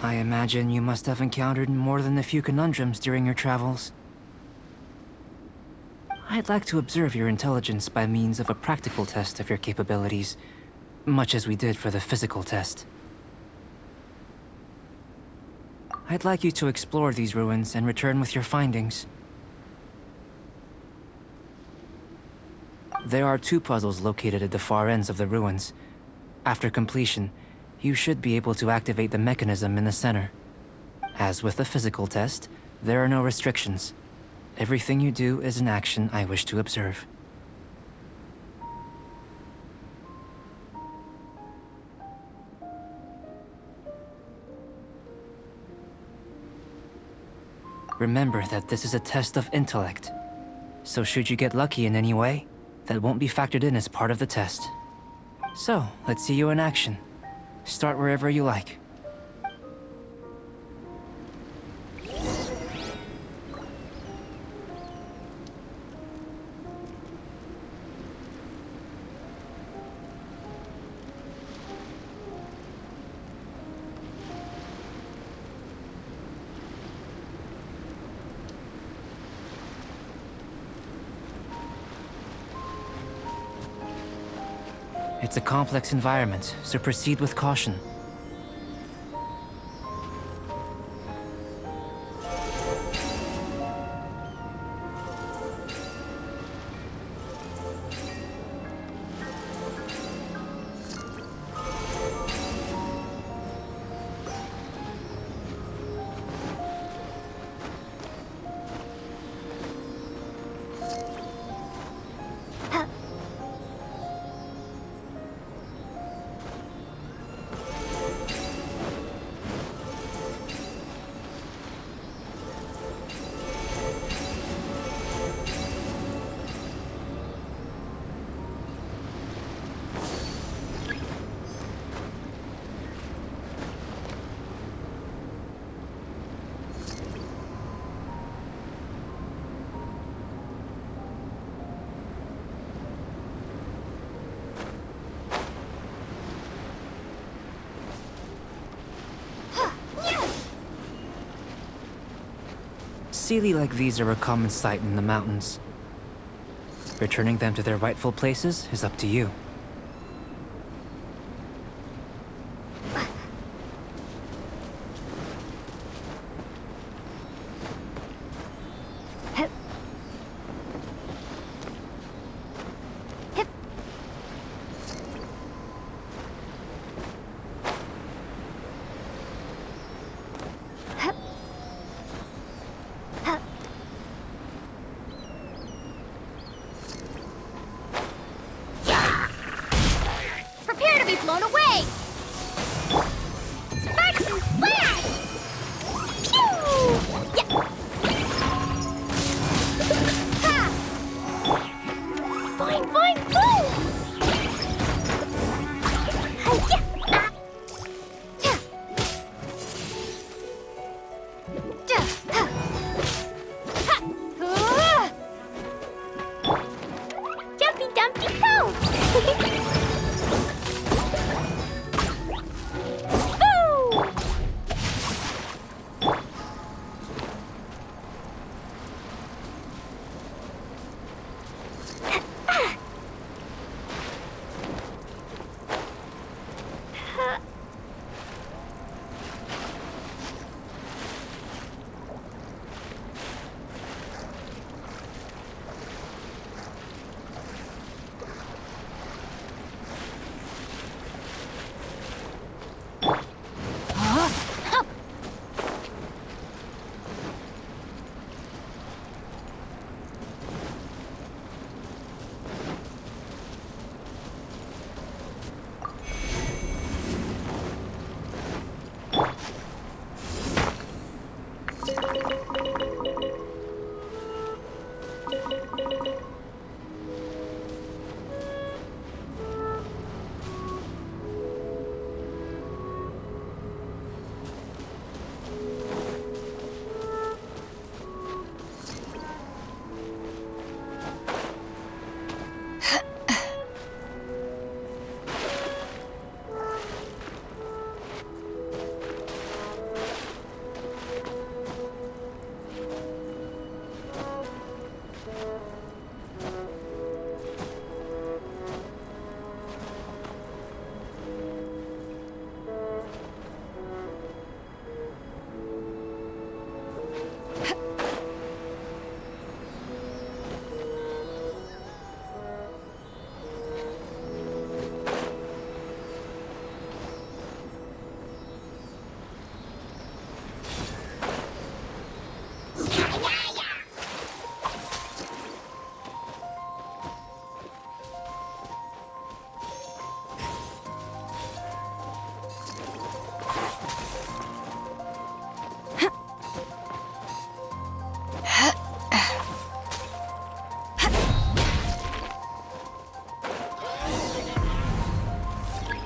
I imagine you must have encountered more than a few conundrums during your travels. I'd like to observe your intelligence by means of a practical test of your capabilities, much as we did for the physical test. I'd like you to explore these ruins and return with your findings. There are 2 puzzles located at the far ends of the ruins. After completion, you should be able to activate the mechanism in the center. As with the physical test, there are no restrictions. Everything you do is an action I wish to observe. Remember that this is a test of intellect, so should you get lucky in any way, that won't be factored in as part of the test. So, let's see you in action. Start wherever you like. It's a complex environment, so proceed with caution. Sealy like these are a common sight in the mountains. Returning them to their rightful places is up to you. Prepare to be blown away! Sparks and flash! Pew! Yeah! Ha! Boing, boing, boom!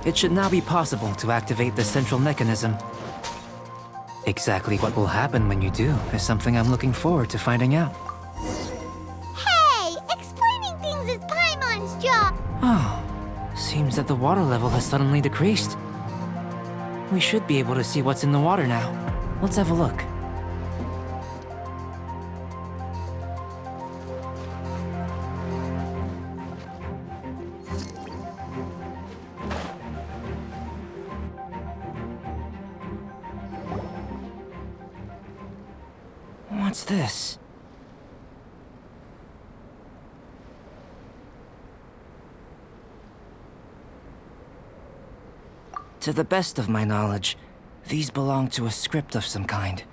It should now be possible to activate the central mechanism. Exactly what will happen when you do is something I'm looking forward to finding out. Hey, explaining things is Paimon's job. Oh, seems that the water level has suddenly decreased. We should be able to see what's in the water now. Let's have a look. What's this? To the best of my knowledge, these belong to a script of some kind.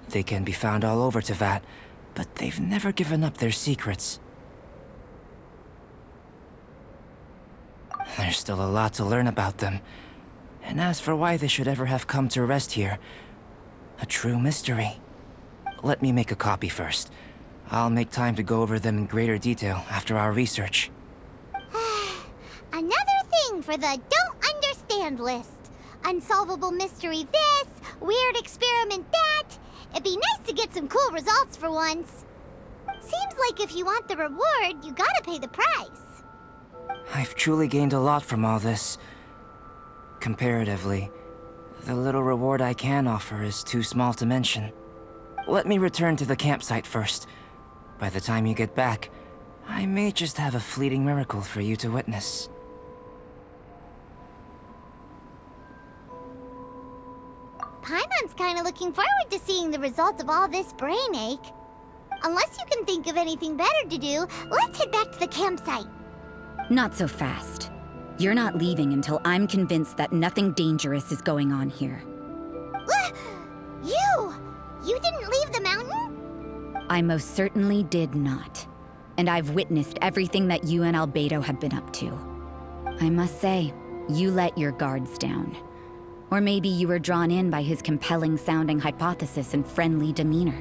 They can be found all over Teyvat, but they've never given up their secrets. There's still a lot to learn about them. And as for why they should ever have come to rest here, a true mystery. Let me make a copy first. I'll make time to go over them in greater detail after our research. Another thing for the don't understand list. Unsolvable mystery this, weird experiment that. It'd be nice to get some cool results for once. Seems like if you want the reward, you gotta pay the price. I've truly gained a lot from all this. Comparatively, the little reward I can offer is too small to mention. Let me return to the campsite first. By the time you get back, I may just have a fleeting miracle for you to witness. Paimon's kinda looking forward to seeing the result of all this brain ache. Unless you can think of anything better to do, let's head back to the campsite. Not so fast. You're not leaving until I'm convinced that nothing dangerous is going on here. You didn't leave the mountain? I most certainly did not. And I've witnessed everything that you and Albedo have been up to. I must say, you let your guards down. Or maybe you were drawn in by his compelling-sounding hypothesis and friendly demeanor.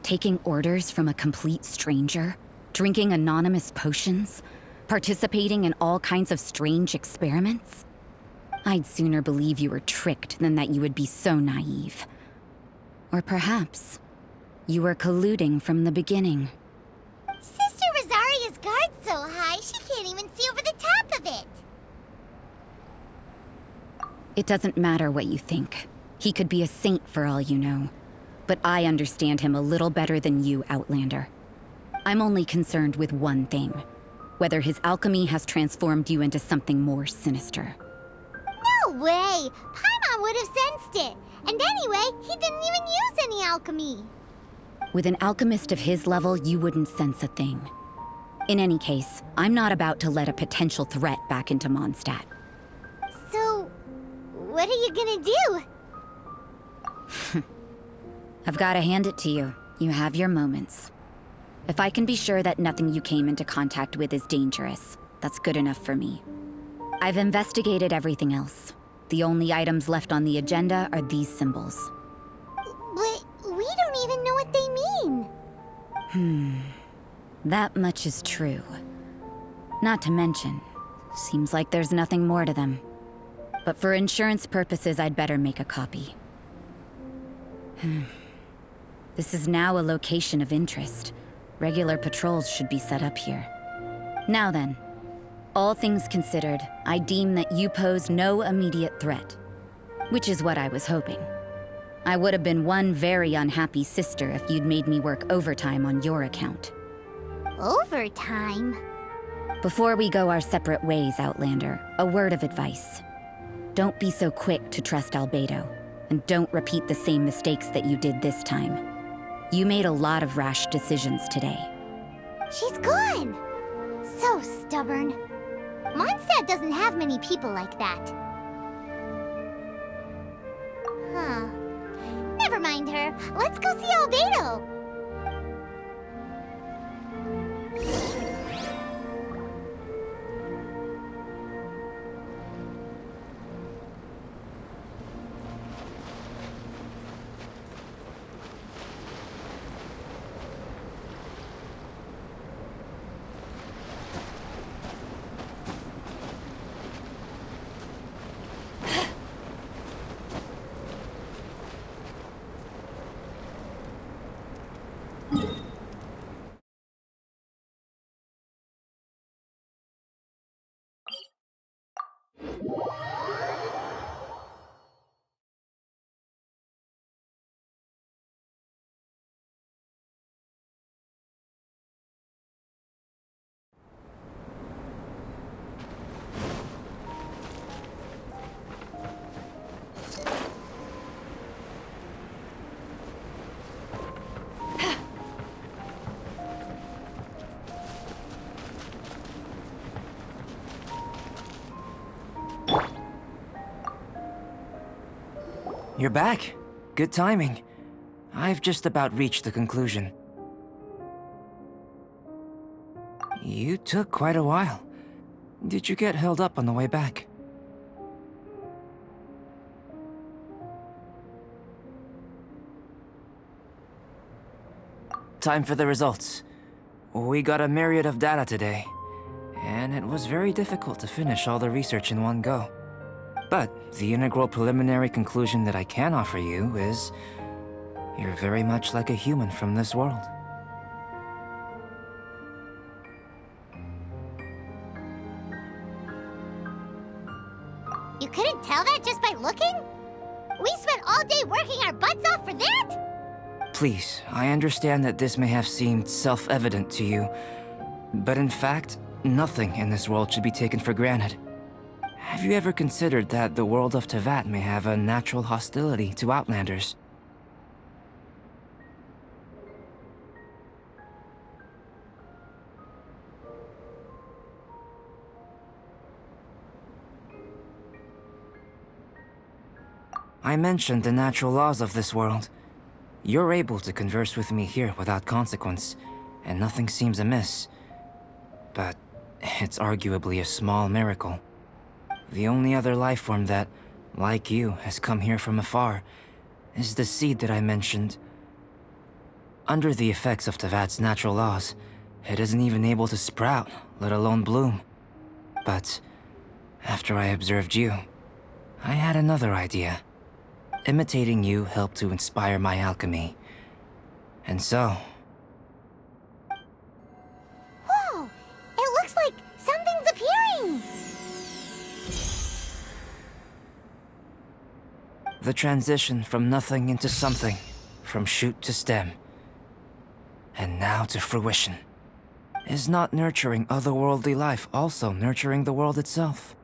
Taking orders from a complete stranger? Drinking anonymous potions? Participating in all kinds of strange experiments? I'd sooner believe you were tricked than that you would be so naive. Or perhaps you were colluding from the beginning. Sister Rosaria's guard's so high, she can't even see over the top of it. It doesn't matter what you think. He could be a saint for all you know. But I understand him a little better than you, Outlander. I'm only concerned with one thing. Whether his alchemy has transformed you into something more sinister. No way! Paimon would have sensed it. And anyway, he didn't even use any alchemy. With an alchemist of his level, you wouldn't sense a thing. In any case, I'm not about to let a potential threat back into Mondstadt. So, what are you gonna do? I've got to hand it to you. You have your moments. If I can be sure that nothing you came into contact with is dangerous, that's good enough for me. I've investigated everything else. The only items left on the agenda are these symbols. But we don't even know what they mean. That much is true. Not to mention, seems like there's nothing more to them. But for insurance purposes, I'd better make a copy. This is now a location of interest. Regular patrols should be set up here. Now then, all things considered, I deem that you pose no immediate threat. Which is what I was hoping. I would have been one very unhappy sister if you'd made me work overtime on your account. Overtime? Before we go our separate ways, Outlander, a word of advice. Don't be so quick to trust Albedo, and don't repeat the same mistakes that you did this time. You made a lot of rash decisions today. She's gone! So stubborn. Mondstadt doesn't have many people like that. Huh. Never mind her. Let's go see Albedo! You're back. Good timing. I've just about reached the conclusion. You took quite a while. Did you get held up on the way back? Time for the results. We got a myriad of data today, and it was very difficult to finish all the research in one go. But the integral preliminary conclusion that I can offer you is you're very much like a human from this world. You couldn't tell that just by looking? We spent all day working our butts off for that? Please, I understand that this may have seemed self-evident to you, but in fact, nothing in this world should be taken for granted. Have you ever considered that the world of Teyvat may have a natural hostility to Outlanders? I mentioned the natural laws of this world. You're able to converse with me here without consequence, and nothing seems amiss. But it's arguably a small miracle. The only other life form that, like you, has come here from afar is the seed that I mentioned. Under the effects of Teyvat's natural laws, it isn't even able to sprout, let alone bloom. But after I observed you, I had another idea. Imitating you helped to inspire my alchemy. And so... Whoa! It looks like something's appearing! The transition from nothing into something, from shoot to stem, and now to fruition. Is not nurturing otherworldly life also nurturing the world itself?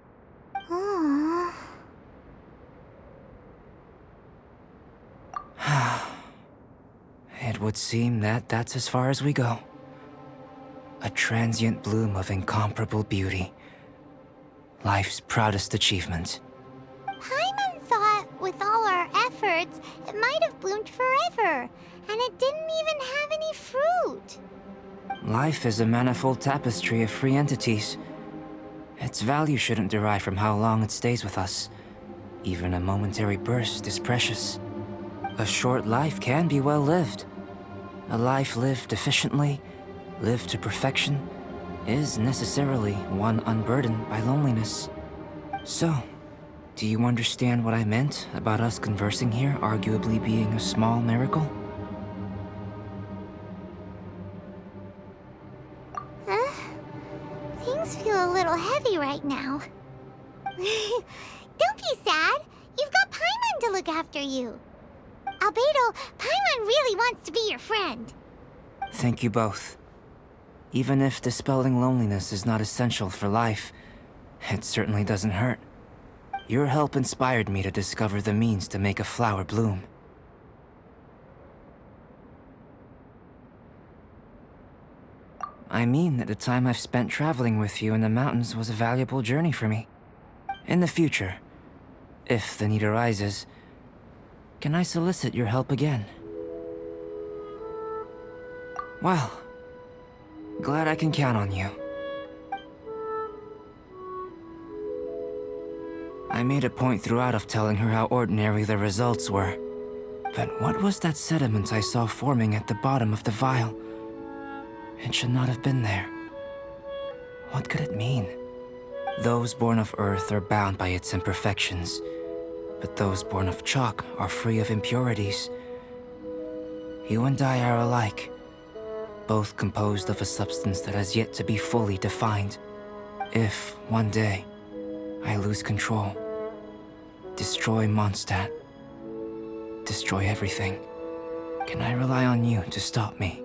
Aww. It would seem that that's as far as we go. A transient bloom of incomparable beauty. Life's proudest achievement. Paimon thought with all our efforts, it might have bloomed forever, and it didn't even have any fruit. Life is a manifold tapestry of free entities. Its value shouldn't derive from how long it stays with us. Even a momentary burst is precious. A short life can be well lived. A life lived efficiently, lived to perfection, is necessarily one unburdened by loneliness. So, do you understand what I meant about us conversing here arguably being a small miracle? Things feel a little heavy right now. Don't be sad. You've got Paimon to look after you. Albedo, Paimon really wants to be your friend. Thank you both. Even if dispelling loneliness is not essential for life, it certainly doesn't hurt. Your help inspired me to discover the means to make a flower bloom. I mean that the time I've spent traveling with you in the mountains was a valuable journey for me. In the future, if the need arises, can I solicit your help again? Well, glad I can count on you. I made a point throughout of telling her how ordinary the results were. But what was that sediment I saw forming at the bottom of the vial? It should not have been there. What could it mean? Those born of Earth are bound by its imperfections, but those born of chalk are free of impurities. You and I are alike, both composed of a substance that has yet to be fully defined. If, one day, I lose control, destroy Mondstadt, destroy everything, can I rely on you to stop me?